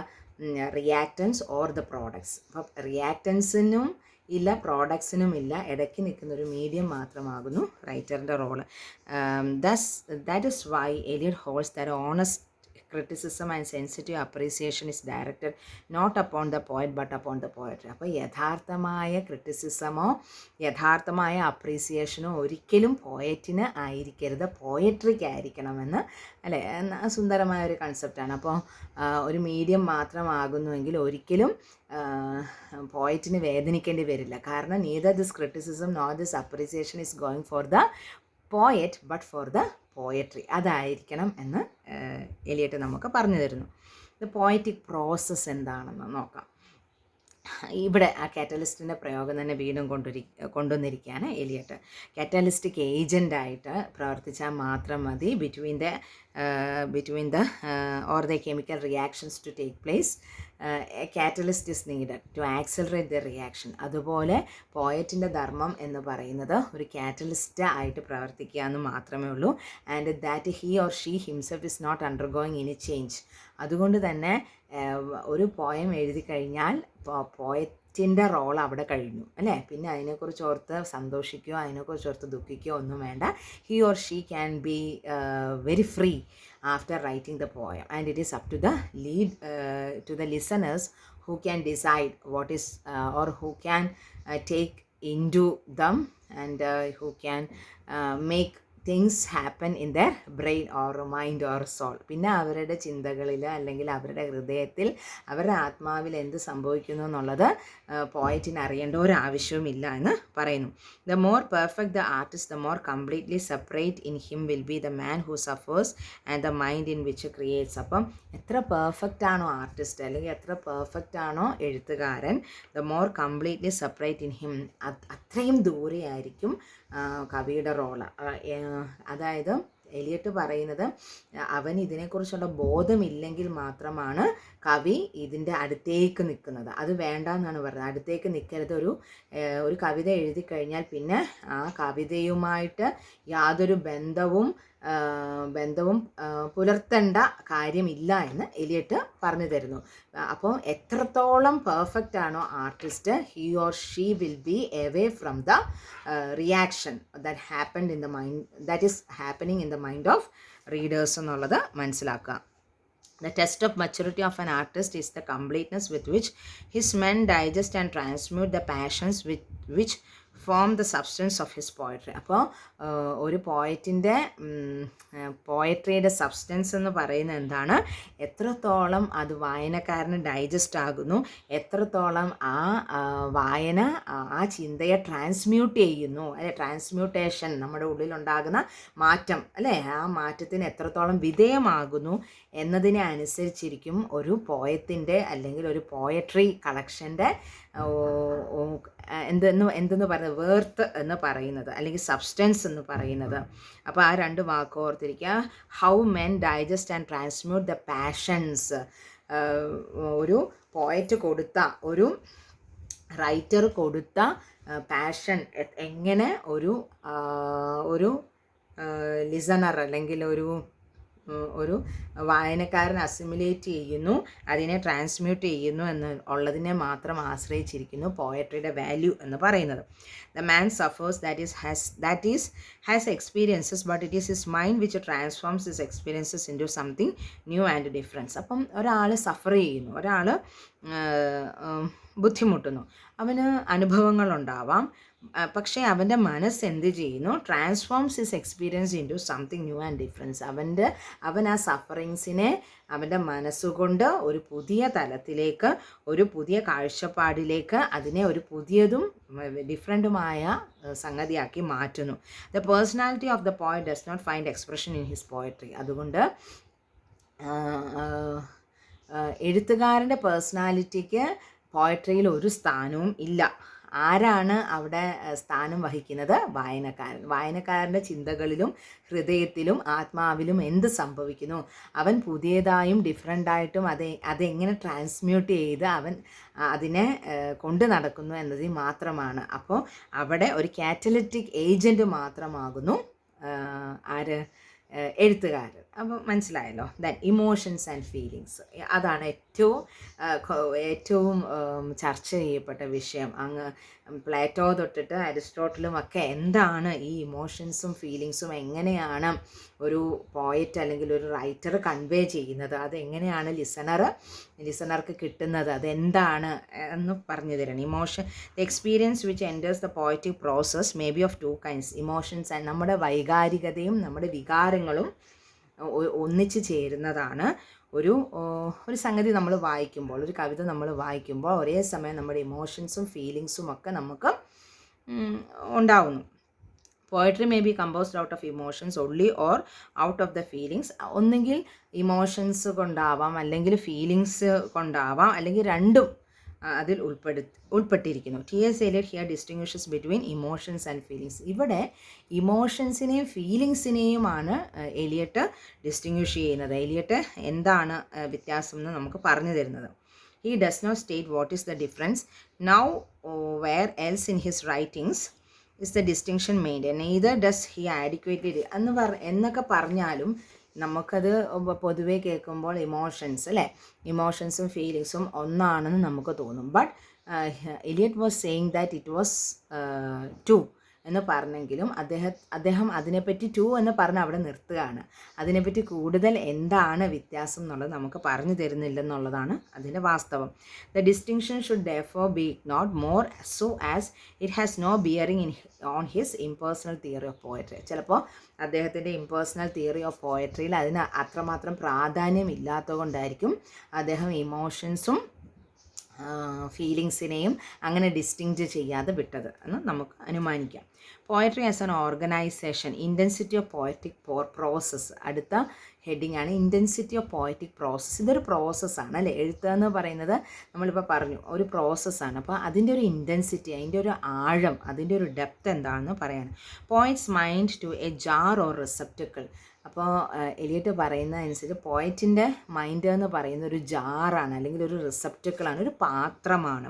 reactants or the products. അപ്പം റിയാക്റ്റൻസിനും ഇല്ല, പ്രോഡക്ട്സിനും ഇല്ല, ഇടയ്ക്ക് നിൽക്കുന്നൊരു മീഡിയം മാത്രമാകുന്നു റൈറ്ററിൻ്റെ role. That is why Eliot holds that honest criticism and sensitive appreciation is directed not upon the poet but upon the poetry. അപ്പോൾ യഥാർത്ഥമായ ക്രിറ്റിസിസമോ യഥാർത്ഥമായ അപ്രീസിയേഷനോ ഒരിക്കലും പോയറ്റിന് ആയിരിക്കരുത്, പോയട്രിക്ക് ആയിരിക്കണമെന്ന് അല്ലേ. സുന്ദരമായ ഒരു കൺസെപ്റ്റാണ്. അപ്പോൾ ഒരു മീഡിയം മാത്രമാകുന്നുവെങ്കിൽ ഒരിക്കലും പോയറ്റിന് വേദനിക്കേണ്ടി വരില്ല. കാരണം neither this criticism nor this appreciation is going for the poet but for the poetry. അതായിരിക്കണം എന്ന് എലിയട്ട് നമുക്ക് പറഞ്ഞു തരുന്നു. ഇത് പോയറ്റിക് പ്രോസസ്സ് എന്താണെന്ന് നോക്കാം. ഇവിടെ ആ കാറ്റലിസ്റ്റിൻ്റെ പ്രയോഗം തന്നെ വീണ്ടും കൊണ്ടുവന്നിരിക്കുകയാണ് എലിയട്ട്. കാറ്റലിസ്റ്റിക് ഏജൻ്റായിട്ട് പ്രവർത്തിച്ചാൽ മാത്രം മതി between the or the chemical reactions to take place. A catalyst is needed to accelerate the reaction. അതുപോലെ പോയറ്റിൻ്റെ ധർമ്മം എന്ന് പറയുന്നത് ഒരു കാറ്റലിസ്റ്റ് ആയിട്ട് പ്രവർത്തിക്കുക എന്ന് മാത്രമേ ഉള്ളൂ. And that he or she himself is not undergoing any change. അതുകൊണ്ട് തന്നെ ഒരു പോയം എഴുതി കഴിഞ്ഞാൽ പോയറ്റിൻ്റെ റോൾ അവിടെ കഴിഞ്ഞു അല്ലേ. പിന്നെ അതിനെക്കുറിച്ച് ഓർത്ത് സന്തോഷിക്കുകയോ അതിനെക്കുറിച്ച് ഓർത്ത് ദുഃഖിക്കുകയോ ഒന്നും വേണ്ട. He or she can be very free after writing the poem, and it is up to the listeners who can decide what is or who can take into them and who can make things happen in their brain or mind or soul. പിന്നെ അവരുടെ ചിന്തകളിൽ അല്ലെങ്കിൽ അവരുടെ ഹൃദയത്തിൽ അവരുടെ ആത്മാവിൽ എന്ത് സംഭവിക്കുന്നു എന്നുള്ളത് പോയറ്റിന് അറിയേണ്ട ഒരു ആവശ്യവുമില്ല എന്ന് പറയുന്നു. The more perfect the artist, the more completely separate in him will be the man who suffers and the mind in which creates. അപ്പം എത്ര പെർഫെക്റ്റ് ആണോ ആർട്ടിസ്റ്റ് അല്ലെങ്കിൽ എത്ര പെർഫെക്റ്റ് ആണോ എഴുത്തുകാരൻ, the more completely separate in him, അത്രയും ദൂരെയായിരിക്കും കവിയുടെ role. അതായത് എലിയട്ട് പറയുന്നത് അവൻ ഇതിനെക്കുറിച്ചുള്ള ബോധമില്ലെങ്കിൽ മാത്രമാണ് കവി ഇതിൻ്റെ അടുത്തേക്ക് നിൽക്കുന്നത്. അത് വേണ്ട എന്നാണ് പറയുന്നത്. അടുത്തേക്ക് നിൽക്കരുത്. ഒരു കവിത എഴുതി കഴിഞ്ഞാൽ പിന്നെ ആ കവിതയുമായിട്ട് യാതൊരു ബന്ധവും പുലർത്തേണ്ട കാര്യമില്ല എന്ന് എലിയട്ട് പറഞ്ഞു തരുന്നു. അപ്പോൾ എത്രത്തോളം പെർഫെക്റ്റ് ആണോ artist, he or she will be away from the reaction that is happening in the mind of readers എന്നുള്ളത് മനസ്സിലാക്കുക. The test of maturity of an artist is the completeness with which his men digest and transmute the passions which form the substance of his poetry. അപ്പോൾ ഒരു പോയട്രിയുടെ substance എന്ന് പറയുന്നത് എന്താണ്? എത്രത്തോളം അത് വായനക്കാരന് ഡൈജസ്റ്റ് ആകുന്നു, എത്രത്തോളം ആ വായന ആ ചിന്തയെ ട്രാൻസ്മ്യൂട്ട് ചെയ്യുന്നു, അല്ലെ ട്രാൻസ്മ്യൂട്ടേഷൻ നമ്മുടെ ഉള്ളിലുണ്ടാകുന്ന മാറ്റം, അല്ലേ, ആ മാറ്റത്തിന് എത്രത്തോളം വിധേയമാകുന്നു എന്നതിനെ അനുസരിച്ചിരിക്കും ഒരു പോയത്തിൻ്റെ അല്ലെങ്കിൽ ഒരു പോയട്രി കളക്ഷൻ്റെ എന്തെന്ന് പറയുന്നത്, വേർത്ത് എന്ന് പറയുന്നത് അല്ലെങ്കിൽ സബ്സ്റ്റൻസ് എന്ന് പറയുന്നത്. അപ്പോൾ ആ രണ്ട് വാക്ക് ഓർത്തിരിക്കുക. How men digest and transmute the passions. ഒരു പോയറ്റ് കൊടുത്ത, ഒരു റൈറ്റർ കൊടുത്ത പാഷൻ എങ്ങനെ ഒരു ലിസണർ അല്ലെങ്കിൽ ഒരു വായനക്കാരൻ അസിമുലേറ്റ് ചെയ്യുന്നു, അതിനെ ട്രാൻസ്മ്യൂട്ട് ചെയ്യുന്നു ഉള്ളതിനെ മാത്രം ആശ്രയിച്ചിരിക്കുന്നു പോയട്രിയുടെ വാല്യൂ എന്ന് പറയുന്നത്. The man suffers that is has experiences but it is his mind which transforms his experiences into something new and difference. അപ്പം ഒരാൾ സഫർ ചെയ്യുന്നു, ഒരാൾ ബുദ്ധിമുട്ടുന്നു, അവന് അനുഭവങ്ങളുണ്ടാവാം, പക്ഷേ അവൻ്റെ മനസ്സ് എന്ത് ചെയ്യുന്നു? Transforms his experience into something new and difference. അവൻ ആ സഫറിങ്സിനെ അവൻ്റെ മനസ്സുകൊണ്ട് ഒരു പുതിയ തലത്തിലേക്ക്, ഒരു പുതിയ കാഴ്ചപ്പാടിലേക്ക്, അതിനെ ഒരു പുതിയതും ഡിഫറെൻറ്റുമായ സംഗതിയാക്കി മാറ്റുന്നു. The personality of the poet does not find expression in his poetry. അതുകൊണ്ട് എഴുത്തുകാരൻ്റെ പേഴ്സണാലിറ്റിക്ക് പോയട്രിയിൽ ഒരു സ്ഥാനവും ഇല്ല. ആരാണ് അവിടെ സ്ഥാനം വഹിക്കുന്നത്? വായനക്കാരൻ്റെ ചിന്തകളിലും ഹൃദയത്തിലും ആത്മാവിലും എന്ത് സംഭവിക്കുന്നു, അവൻ പുതിയതായും ഡിഫറെൻ്റായിട്ടും അതെങ്ങനെ ട്രാൻസ്മ്യൂട്ട് ചെയ്ത് അവൻ അതിനെ കൊണ്ടു നടക്കുന്നു എന്നതിൽ മാത്രമാണ്. അപ്പോൾ അവിടെ ഒരു കാറ്റലിറ്റിക് ഏജൻറ്റ് മാത്രമാകുന്നു ആര്? എഴുത്തുകാരൻ. അപ്പം മനസ്സിലായല്ലോ. ദെൻ ഇമോഷൻസ് ആൻഡ് ഫീലിങ്സ്, അതാണ് ഏറ്റവും ചർച്ച ചെയ്യപ്പെട്ട വിഷയം. അങ്ങ് പ്ലേറ്റോ തൊട്ടിട്ട് അരിസ്റ്റോട്ടിലും ഒക്കെ എന്താണ് ഈ ഇമോഷൻസും ഫീലിങ്സും, എങ്ങനെയാണ് ഒരു പോയറ്റ് അല്ലെങ്കിൽ ഒരു റൈറ്റർ കൺവേ ചെയ്യുന്നത്, അതെങ്ങനെയാണ് ലിസണർക്ക് കിട്ടുന്നത്, അതെന്താണ് എന്ന് പറഞ്ഞു തരണം. The experience which enters the poetic process may be of two kinds. Emotions and നമ്മുടെ വൈകാരികതയും നമ്മുടെ വികാരങ്ങളും ഒന്നിച്ച് ചേരുന്നതാണ് ഒരു സംഗതി നമ്മൾ വായിക്കുമ്പോൾ, ഒരു കവിത നമ്മൾ വായിക്കുമ്പോൾ ഒരേ സമയം നമ്മുടെ ഇമോഷൻസും ഫീലിങ്സും ഒക്കെ നമുക്ക് ഉണ്ടാവുന്നു. Poetry may be composed out of emotions only or out of the feelings. ഒന്നുകിൽ ഇമോഷൻസ് കൊണ്ടാവാം, അല്ലെങ്കിൽ ഫീലിങ്സ് കൊണ്ടാവാം, അല്ലെങ്കിൽ രണ്ടും അതിൽ ഉൾപ്പെട്ടിരിക്കുന്നു. T S. Eliot here distinguishes between emotions and feelings. ഇവിടെ ഇമോഷൻസിനെയും ഫീലിങ്സിനെയുമാണ് എലിയട്ട് ഡിസ്റ്റിങ്വിഷ് ചെയ്യുന്നത്. എലിയട്ട് എന്താണ് വ്യത്യാസം എന്ന് നമുക്ക് പറഞ്ഞു തരുന്നത്. He does not state what is the difference now where else in his writings is the distinction maintain neither does he adequately എന്നൊക്കെ പറഞ്ഞാലും നമുക്കത് പൊതുവേ കേൾക്കുമ്പോൾ ഇമോഷൻസും ഫീലിങ്സും ഒന്നാണെന്ന് നമുക്ക് തോന്നും. But Eliot was saying that it was to എന്ന് പറഞ്ഞെങ്കിലും അദ്ദേഹം അതിനെപ്പറ്റി ടു എന്ന് പറഞ്ഞ് അവിടെ നിർത്തുകയാണ്. അതിനെപ്പറ്റി കൂടുതൽ എന്താണ് വ്യത്യാസം എന്നുള്ളത് നമുക്ക് പറഞ്ഞു തരുന്നില്ലെന്നുള്ളതാണ് അതിൻ്റെ വാസ്തവം. The distinction should therefore be ignored more so as it has no bearing on his impersonal theory of poetry. ചിലപ്പോൾ അദ്ദേഹത്തിൻ്റെ ഇംപേഴ്സണൽ തിയറി ഓഫ് പോയട്രിയിൽ അതിന് അത്രമാത്രം പ്രാധാന്യം ഇല്ലാത്തത് കൊണ്ടായിരിക്കും അദ്ദേഹം ഇമോഷൻസും ഫീലിങ്സിനെയും അങ്ങനെ ഡിസ്റ്റിങ്റ്റ് ചെയ്യാതെ വിട്ടത് എന്ന് നമുക്ക് അനുമാനിക്കാം. Poetry as an organisation, intensity of poetic process. അടുത്ത ഹെഡിങ് ആണ് ഇൻറ്റൻസിറ്റി ഓഫ് പോയറ്റിക് പ്രോസസ്സ്. ഇതൊരു പ്രോസസ്സാണ് അല്ലേ? എഴുത്തെന്ന് പറയുന്നത് നമ്മളിപ്പോൾ പറഞ്ഞു ഒരു പ്രോസസ്സാണ്. അപ്പോൾ അതിൻ്റെ ഒരു ഇൻറ്റൻസിറ്റി, അതിൻ്റെ ഒരു ആഴം, അതിൻ്റെ ഒരു ഡെപ്ത് എന്താണെന്ന് പറയാണ്. Poet's mind to a jar or receptacle. അപ്പോൾ എലിയട്ട് പറയുന്നതനുസരിച്ച് പോയറ്റിൻ്റെ മൈൻഡ് എന്ന് പറയുന്ന ഒരു ജാറാണ്, അല്ലെങ്കിൽ ഒരു റിസപ്റ്റക്കിളാണ്, ഒരു പാത്രമാണ്.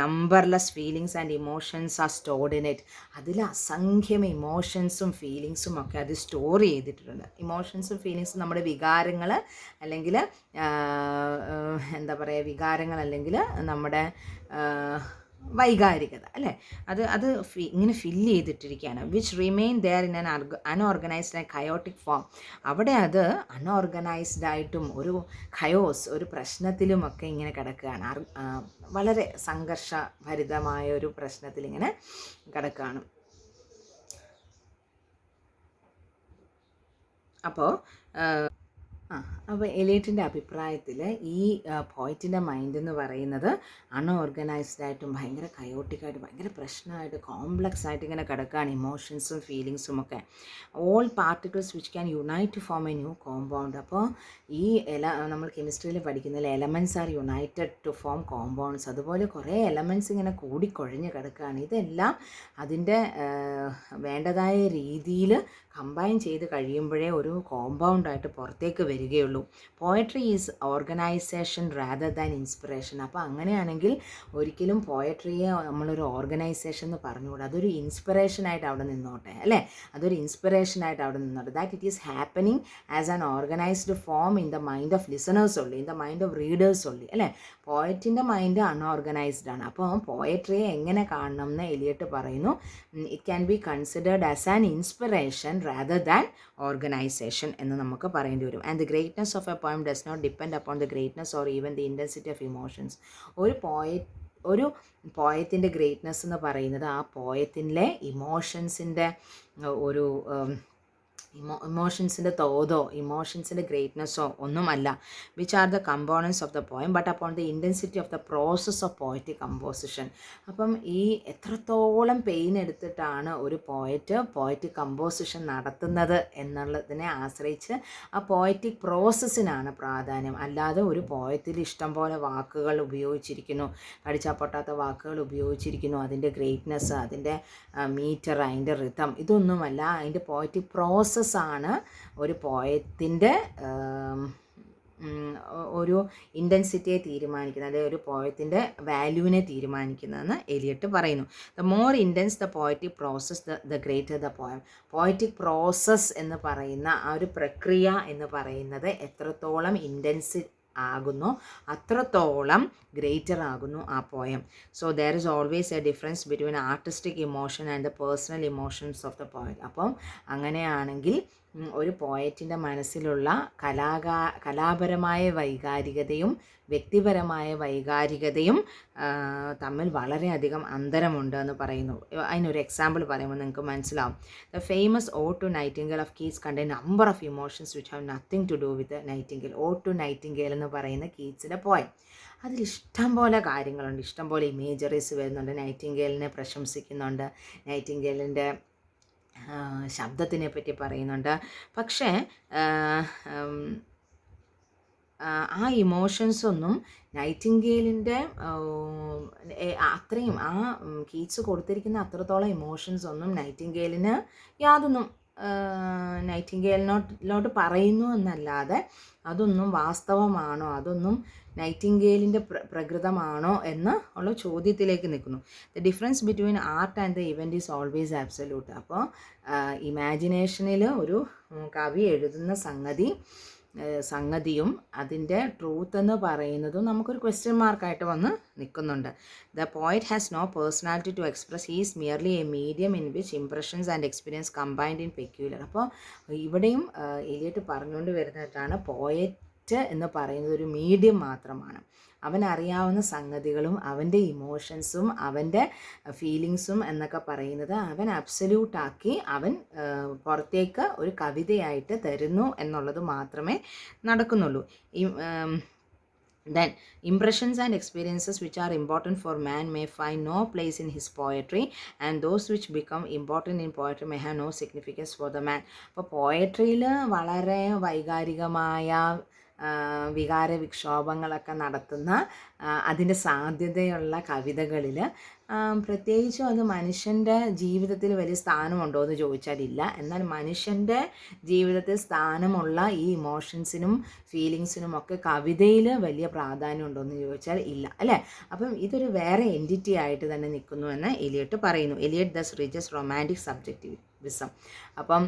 Numberless feelings and emotions are stored in it. അതിൽ അസംഖ്യം ഇമോഷൻസും ഫീലിങ്സും ഒക്കെ അത് സ്റ്റോർ ചെയ്തിട്ടുണ്ട്. ഇമോഷൻസും ഫീലിങ്സും നമ്മുടെ വികാരങ്ങൾ, അല്ലെങ്കിൽ എന്താ പറയുക, വികാരങ്ങൾ അല്ലെങ്കിൽ നമ്മുടെ വൈകാരികത അല്ലേ, അത് ഇങ്ങനെ ഫില്ല് ചെയ്തിട്ടിരിക്കുകയാണ്. Which remain there in unorganised and chaotic form. അവിടെ അത് അൺഓർഗനൈസ്ഡ് ആയിട്ടും ഒരു ഖയോസ്, ഒരു പ്രശ്നത്തിലുമൊക്കെ ഇങ്ങനെ കിടക്കുകയാണ്. വളരെ സംഘർഷഭരിതമായ ഒരു പ്രശ്നത്തിൽ ഇങ്ങനെ കിടക്കുകയാണ്. അപ്പോൾ അപ്പോൾ എലിയറ്റിൻ്റെ അഭിപ്രായത്തിൽ ഈ പോയറ്റിൻ്റെ മൈൻഡ് എന്ന് പറയുന്നത് അൺഓർഗനൈസ്ഡ് ആയിട്ടും ഭയങ്കര കയോട്ടിക്കായിട്ട് ഭയങ്കര പ്രശ്നമായിട്ട് കോംപ്ലക്സ് ആയിട്ട് ഇങ്ങനെ കിടക്കുകയാണ്, ഇമോഷൻസും ഫീലിങ്സും ഒക്കെ. All particles which can unite to form a new compound. അപ്പോൾ ഈ നമ്മൾ കെമിസ്ട്രിയിൽ പഠിക്കുന്ന elements are united to form compounds. അതുപോലെ കുറേ എലമെൻറ്റ്സ് ഇങ്ങനെ കൂടിക്കൊഴിഞ്ഞ് കിടക്കുകയാണ്. ഇതെല്ലാം അതിൻ്റെ വേണ്ടതായ രീതിയിൽ കമ്പൈൻ ചെയ്ത് കഴിയുമ്പോഴേ ഒരു കോമ്പൗണ്ടായിട്ട് പുറത്തേക്ക് വരികയുള്ളൂ. Poetry is organisation rather than inspiration. അപ്പോൾ അങ്ങനെയാണെങ്കിൽ ഒരിക്കലും പോയട്രിയെ നമ്മളൊരു ഓർഗനൈസേഷൻ എന്ന് പറഞ്ഞുകൂടാ, അതൊരു ഇൻസ്പിറേഷനായിട്ട് അവിടെ നിന്നോട്ടെ അല്ലേ, അതൊരു ഇൻസ്പിറേഷനായിട്ട് അവിടെ നിന്നോട്ടെ. That it is happening as an organised form in the mind of listeners ഉള്ളി, in the mind of readers ഉള്ളി അല്ലേ. പോയറ്റിൻ്റെ മൈൻഡ് അൺഓർഗനൈസ്ഡ് ആണ്. അപ്പോൾ പോയട്രിയെ എങ്ങനെ കാണണം എന്ന് എലിയട്ട് പറയുന്നു. It can be considered as an inspiration rather than organization എന്ന് നമുക്ക് പറയേണ്ടി വരും. And the greatness of a poem does not depend upon the greatness or even the intensity of emotions. ഒരു പോയത്തിൻ്റെ ഗ്രേറ്റ്നെസ് എന്ന് പറയുന്നത് ആ പോയത്തിലെ ഇമോഷൻസിൻ്റെ ഒരു ഇമോഷൻസിൻ്റെ തോതോ ഇമോഷൻസിൻ്റെ ഗ്രേറ്റ്നെസ്സോ ഒന്നുമല്ല. Which are the components of the poem but upon the intensity of the process of poetic composition. അപ്പം ഈ എത്രത്തോളം പെയിൻ എടുത്തിട്ടാണ് ഒരു പോയറ്റിക് കമ്പോസിഷൻ നടത്തുന്നത് എന്നുള്ളതിനെ ആശ്രയിച്ച് ആ പോയറ്റിക് പ്രോസസ്സിനാണ് പ്രാധാന്യം. അല്ലാതെ ഒരു പോയത്തിൽ ഇഷ്ടം പോലെ വാക്കുകൾ ഉപയോഗിച്ചിരിക്കുന്നു, കടിച്ചാൽ പൊട്ടാത്ത വാക്കുകൾ ഉപയോഗിച്ചിരിക്കുന്നു, അതിൻ്റെ ഗ്രേറ്റ്നെസ്, അതിൻ്റെ മീറ്റർ, അതിൻ്റെ റിതം, ഇതൊന്നുമല്ല. അതിൻ്റെ പോയറ്റിക് പ്രോസസ്സാണ് ഒരു പോയത്തിൻ്റെ ഒരു ഇൻറ്റൻസിറ്റിയെ തീരുമാനിക്കുന്നത്, അല്ലെങ്കിൽ ഒരു പോയത്തിൻ്റെ വാല്യൂവിനെ തീരുമാനിക്കുന്നതെന്ന് എലിയട്ട് പറയുന്നു. The more intense the poetic process the greater the poem. Poetic process എന്ന് പറയുന്ന ആ ഒരു പ്രക്രിയ എന്ന് പറയുന്നത് എത്രത്തോളം ഇൻറ്റൻസ് ആകുന്നു അത്രത്തോളം ഗ്രേറ്റർ ആകുന്നു ആ poem. So there is always A difference between artistic emotion and the personal emotions of the poet. അപ്പം അങ്ങനെയാണെങ്കിൽ ഒരു പോയറ്റിൻ്റെ മനസ്സിലുള്ള കലാപരമായ വൈകാരികതയും വ്യക്തിപരമായ വൈകാരികതയും തമ്മിൽ വളരെയധികം അന്തരമുണ്ട് എന്ന് പറയുന്നു. അതിനൊരു എക്സാമ്പിൾ പറയുമ്പോൾ നിങ്ങൾക്ക് മനസ്സിലാവും. The famous ode to nightingale of Keats contain number of emotions which have nothing to do with nightingale. Ode to nightingale എന്ന് പറയുന്ന കീറ്റ്സിൻ്റെ പോയം, അതിൽ ഇഷ്ടം പോലെ കാര്യങ്ങളുണ്ട്, ഇഷ്ടം പോലെ ഇമേജറീസ് വരുന്നുണ്ട്. നൈറ്റിംഗേലിനെ പ്രശംസിക്കുന്നുണ്ട്, നൈറ്റിംഗേലിൻ്റെ ശബ്ദത്തിനെ പറ്റി പറയുന്നുണ്ട്. പക്ഷേ ആ ഇമോഷൻസൊന്നും നൈറ്റിംഗേലിൻ്റെ അത്രയും ആ കീറ്റ്സ് കൊടുത്തിരിക്കുന്ന അത്രത്തോളം ഇമോഷൻസ് ഒന്നും നൈറ്റിംഗേലിന് യാതൊന്നും നൈറ്റിംഗേലിനോട്ട് പറയുന്നു എന്നല്ലാതെ അതൊന്നും വാസ്തവമാണോ, അതൊന്നും നൈറ്റിംഗേലിൻ്റെ പ്രകൃതമാണോ എന്ന് ഉള്ള ചോദ്യത്തിലേക്ക് നിൽക്കുന്നു. The difference between art and the event is always absolute. അപ്പോൾ ഇമാജിനേഷനിൽ ഒരു കവി എഴുതുന്ന സംഗതിയും അതിൻ്റെ ട്രൂത്ത് എന്ന് പറയുന്നതും നമുക്കൊരു ക്വസ്റ്റ്യൻ മാർക്കായിട്ട് വന്ന് നിൽക്കുന്നുണ്ട്. The poet has no personality to express, he is merely a medium in which impressions and experience combined in peculiar. അപ്പോൾ ഇവിടെയും എലിയട്ട് പറഞ്ഞുകൊണ്ട് വരുന്നതാണ് പോയറ്റ് എന്ന് പറയുന്നത് ഒരു മീഡിയം മാത്രമാണ്. അവനറിയാവുന്ന സംഗതികളും അവൻ്റെ ഇമോഷൻസും അവൻ്റെ ഫീലിങ്സും എന്നൊക്കെ പറയുന്നത് അവൻ അബ്സല്യൂട്ടാക്കി അവൻ പുറത്തേക്ക് ഒരു കവിതയായിട്ട് തരുന്നു എന്നുള്ളത് മാത്രമേ നടക്കുന്നുള്ളൂ. Then, impressions and experiences which are important for man may find no place in his poetry, and those which become important in poetry may have no significance for the man. അപ്പോൾ പോയട്രിയിൽ വളരെ വൈകാരികമായ വികാര വിക്ഷോഭങ്ങളൊക്കെ നടത്തുന്ന അതിൻ്റെ സാധ്യതയുള്ള കവിതകളിൽ പ്രത്യേകിച്ചും അത് മനുഷ്യൻ്റെ ജീവിതത്തിൽ വലിയ സ്ഥാനമുണ്ടോ എന്ന് ചോദിച്ചാൽ ഇല്ല. എന്നാൽ മനുഷ്യൻ്റെ ജീവിതത്തിൽ സ്ഥാനമുള്ള ഈ ഇമോഷൻസിനും ഫീലിങ്സിനും ഒക്കെ കവിതയിൽ വലിയ പ്രാധാന്യം ഉണ്ടോ എന്ന് ചോദിച്ചാൽ ഇല്ല, അല്ലേ? അപ്പം ഇതൊരു വേറെ എൻറ്റിറ്റി ആയിട്ട് തന്നെ നിൽക്കുന്നു എന്ന് എലിയട്ട് പറയുന്നു. Eliot thus reaches romantic subjectivism. അപ്പം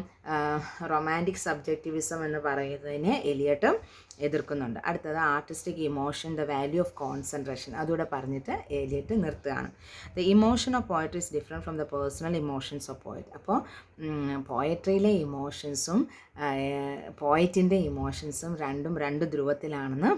റൊമാൻറ്റിക് സബ്ജക്റ്റിവിസം എന്ന് പറയുന്നതിനെ എലിയട്ട് എതിർക്കുന്നുണ്ട്. അടുത്തത് artistic emotion, the value of concentration. അതുകൂടെ പറഞ്ഞിട്ട് എലിയട്ട് നിർത്തുകയാണ്. The emotion of poetry is different from the personal emotions of poet. അപ്പോൾ പോയട്രിയിലെ ഇമോഷൻസും പോയറ്റിൻ്റെ ഇമോഷൻസും രണ്ടും രണ്ട് ധ്രുവത്തിലാണെന്ന്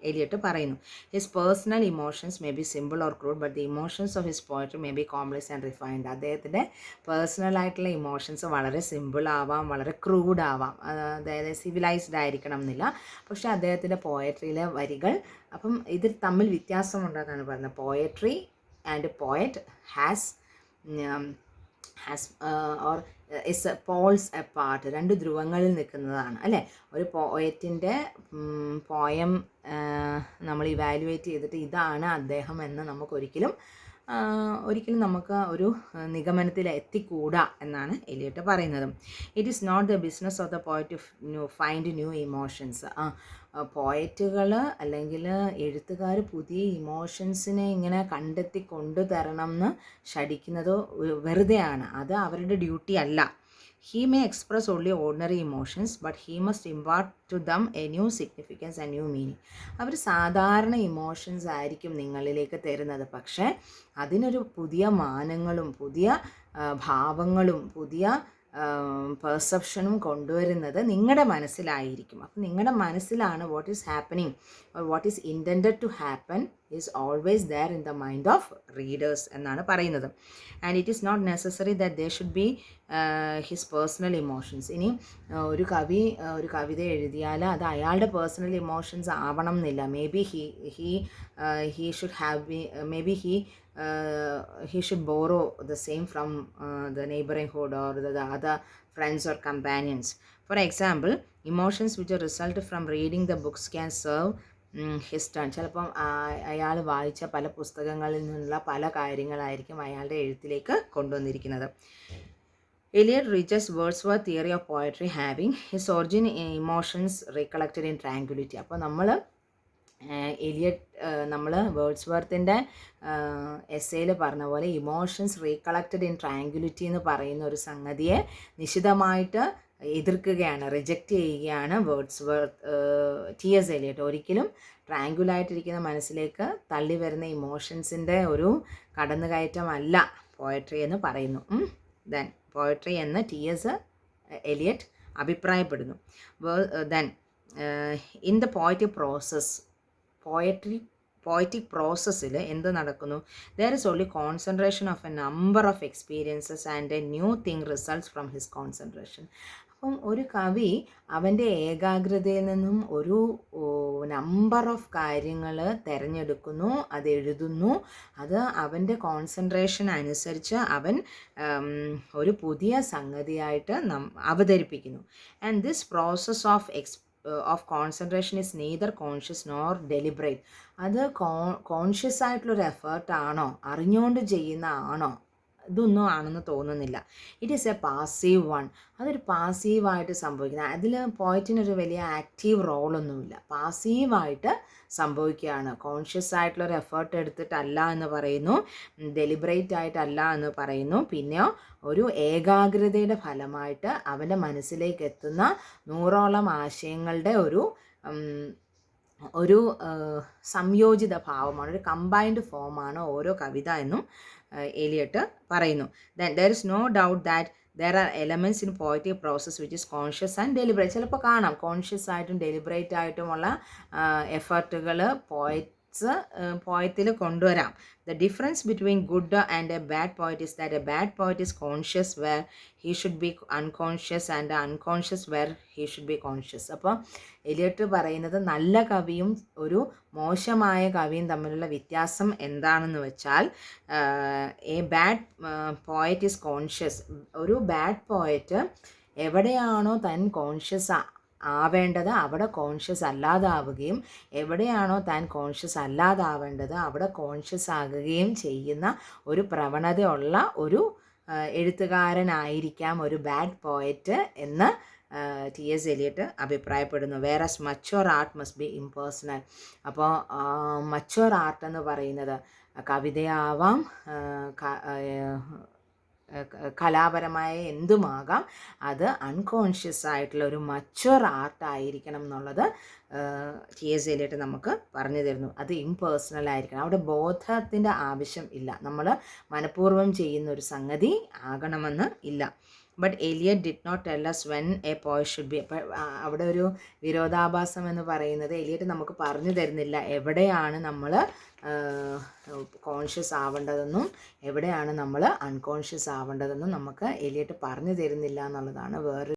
എലിയട്ട് പറയുന്നു. His personal emotions may be simple or crude, but the emotions of his poetry may be complex and refined. അദ്ദേഹത്തിൻ്റെ പേഴ്സണലായിട്ടുള്ള ഇമോഷൻസ് വളരെ സിമ്പിൾ ആവാം, വളരെ ക്രൂഡ് ആവാം, അതായത് സിവിലൈസ്ഡ് ആയിരിക്കണം എന്നില്ല. പക്ഷേ അദ്ദേഹത്തിൻ്റെ പോയട്രിയിലെ വരികൾ, അപ്പം ഇതിൽ തമ്മിൽ വ്യത്യാസമുണ്ടെന്നാണ് പറയുന്നത്. Poetry and poet has or is poles apart, രണ്ട് ധ്രുവങ്ങളിൽ നിൽക്കുന്നതാണ്, അല്ലേ? ഒരു പോയറ്റിൻ്റെ പോയം നമ്മൾ ഇവാലുവേറ്റ് ചെയ്തിട്ട് ഇതാണ് അദ്ദേഹം എന്ന് നമുക്കൊരിക്കലും നമുക്ക് ഒരു നിഗമനത്തിൽ എത്തിക്കൂടാ എന്നാണ് എലിയട്ട് പറയുന്നത്. It is not the business of the poet to find new emotions. പോയറ്റുകൾ അല്ലെങ്കിൽ എഴുത്തുകാർ പുതിയ ഇമോഷൻസിനെ ഇങ്ങനെ കണ്ടെത്തി കൊണ്ടുതരണം എന്ന് ശഠിക്കുന്നത് വെറുതെയാണ്. അത് അവരുടെ ഡ്യൂട്ടി അല്ല. He may express only ordinary emotions, but he must impart to them a new significance and new meaning. അവർ സാധാരണ ഇമോഷൻസ് ആയിരിക്കും നിങ്ങളിലേക്ക് തരുന്നത്, പക്ഷേ അതിനൊരു പുതിയ മാനങ്ങളും പുതിയ ഭാവങ്ങളും പുതിയ പെർസെപ്ഷനും കൊണ്ടുവരുന്നത് നിങ്ങളുടെ മനസ്സിലായിരിക്കും. അപ്പം നിങ്ങളുടെ മനസ്സിലാണ് what is happening or what is intended to happen is always there in the mind of readers എന്നാണ് പറയുന്നത്. And it is not necessary that they should be his personal emotions. ഇനി ഒരു കവിത എഴുതിയാൽ അത് അയാളുടെ പേഴ്സണൽ ഇമോഷൻസ് ആവണം എന്നില്ല. May be he should have been, maybe he should borrow the same from the neighborhood or the other friends or companions. For example, emotions which are result from reading the books can serve his turn. ചിലപ്പം അയാൾ വായിച്ച പല പുസ്തകങ്ങളിൽ നിന്നുള്ള പല കാര്യങ്ങളായിരിക്കും അയാളുടെ എഴുത്തിലേക്ക് കൊണ്ടുവന്നിരിക്കുന്നത്. Eliot reaches Wordsworth's theory of poetry having his origin in emotions recollected in tranquility. അപ്പോൾ നമ്മൾ വേർഡ്സ്വർത്തിൻ്റെ എസ്സേയിൽ പറഞ്ഞ പോലെ ഇമോഷൻസ് റീകളക്റ്റഡ് ഇൻ ട്രാങ്കുലിറ്റി എന്ന് പറയുന്ന ഒരു സംഗതിയെ നിശിതമായിട്ട് എതിർക്കുകയാണ്, റിജക്റ്റ് ചെയ്യുകയാണ് T.S. എലിയട്ട്. ഒരിക്കലും ട്രാങ്കുലായിട്ടിരിക്കുന്ന മനസ്സിലേക്ക് തള്ളി വരുന്ന ഇമോഷൻസിൻ്റെ ഒരു കടന്നുകയറ്റമല്ല പോയട്രി എന്ന് പറയുന്നു. ദെൻ പോയട്രി എന്ന് T.S. എലിയട്ട് അഭിപ്രായപ്പെടുന്നു. ദെൻ ഇൻ ദ പോയറ്റിക് പ്രോസസ്സിൽ എന്ത് നടക്കുന്നു? There is only concentration of A number of experiences and A new thing results from his concentration. അപ്പം ഒരു കവി അവൻ്റെ ഏകാഗ്രതയിൽ നിന്നും ഒരു നമ്പർ ഓഫ് കാര്യങ്ങൾ തിരഞ്ഞെടുക്കുന്നു, അത് എഴുതുന്നു, അത് അവൻ്റെ കോൺസെൻട്രേഷൻ അനുസരിച്ച് അവൻ ഒരു പുതിയ സംഗതിയായിട്ട് അവതരിപ്പിക്കുന്നു. And this process of concentration is neither conscious nor deliberate. അത് കോൺഷ്യസ് ആയിട്ടുള്ളൊരു എഫേർട്ടാണോ, അറിഞ്ഞുകൊണ്ട് ചെയ്യുന്ന ആണോ, ഇതൊന്നും ആണെന്ന് തോന്നുന്നില്ല. It is A passive one. അതൊരു പാസീവായിട്ട് സംഭവിക്കുന്നത്. അതിൽ പോയറ്റിനൊരു വലിയ ആക്റ്റീവ് റോളൊന്നുമില്ല, പാസീവായിട്ട് സംഭവിക്കുകയാണ്. കോൺഷ്യസ് ആയിട്ടുള്ളൊരു എഫേർട്ട് എടുത്തിട്ടല്ല എന്ന് പറയുന്നു, ഡെലിബറേറ്റ് ആയിട്ടല്ല എന്ന് പറയുന്നു. പിന്നെ ഒരു ഏകാഗ്രതയുടെ ഫലമായിട്ട് അവൻ്റെ മനസ്സിലേക്ക് എത്തുന്ന 100ഓളം ആശയങ്ങളുടെ ഒരു സംയോജിത ഭാവമാണ്, ഒരു കമ്പൈൻഡ് ഫോമാണ് ഓരോ കവിത എന്നും എലിയട്ട് പറയുന്നു. Then there is no doubt that there are elements in poetic process which is conscious and deliberate. ചിലപ്പോൾ കാണാം കോൺഷ്യസ് ആയിട്ടും ഡെലിബറേറ്റ് ആയിട്ടുമുള്ള എഫർട്ടുകൾ പോയത്തിൽ കൊണ്ടുവരാം. The difference between good and a bad poet is that a bad poet is conscious where he should be unconscious and unconscious where he should be conscious. അപ്പോൾ Elliot പറയുന്നത് നല്ല കവിയും ഒരു മോശമായ കവിയും തമ്മിലുള്ള വ്യത്യാസം എന്താണെന്ന് വെച്ചാൽ A bad poet is conscious. ഒരു ബാഡ് പോയറ്റ് എവിടെയാണോ താൻ കോൺഷ്യസ് ആവേണ്ടത് അവിടെ കോൺഷ്യസ് അല്ലാതാവുകയും എവിടെയാണോ താൻ കോൺഷ്യസ് അല്ലാതാവേണ്ടത് അവിടെ കോൺഷ്യസ് ആകുകയും ചെയ്യുന്ന ഒരു പ്രവണതയുള്ള ഒരു എഴുത്തുകാരനായിരിക്കാം ഒരു ബാഡ് പോയറ്റ് എന്ന് T.S. എലിയട്ട് അഭിപ്രായപ്പെടുന്നു. Whereas mature art must be impersonal. അപ്പോൾ മച്വർ ആർട്ട് എന്ന് പറയുന്നത് കവിതയാവാം, കലാപരമായ എന്തുമാകാം, അത് അൺകോൺഷ്യസ് ആയിട്ടുള്ള ഒരു മച്വർ ആർട്ടായിരിക്കണം എന്നുള്ളത് T.S. എലിയട്ട് നമുക്ക് പറഞ്ഞു തരുന്നു. അത് ഇംപേഴ്സണൽ ആയിരിക്കണം, അവിടെ ബോധത്തിൻ്റെ ആവശ്യം ഇല്ല, നമ്മൾ മനഃപൂർവ്വം ചെയ്യുന്ന ഒരു സംഗതി ആകണമെന്ന് ഇല്ല. But Eliot did not tell us when a poet should be. അപ്പോൾ അവിടെ ഒരു വിരോധാഭാസം എന്ന് പറയുന്നത് എലിയറ്റ് നമുക്ക് പറഞ്ഞു തരുന്നില്ല എവിടെയാണ് നമ്മൾ കോൺഷ്യസ് ആവേണ്ടതെന്നും എവിടെയാണ് നമ്മൾ അൺകോൺഷ്യസ് ആവേണ്ടതെന്നും നമുക്ക് എലിയറ്റ് പറഞ്ഞു തരുന്നില്ല എന്നുള്ളതാണ് വേറെ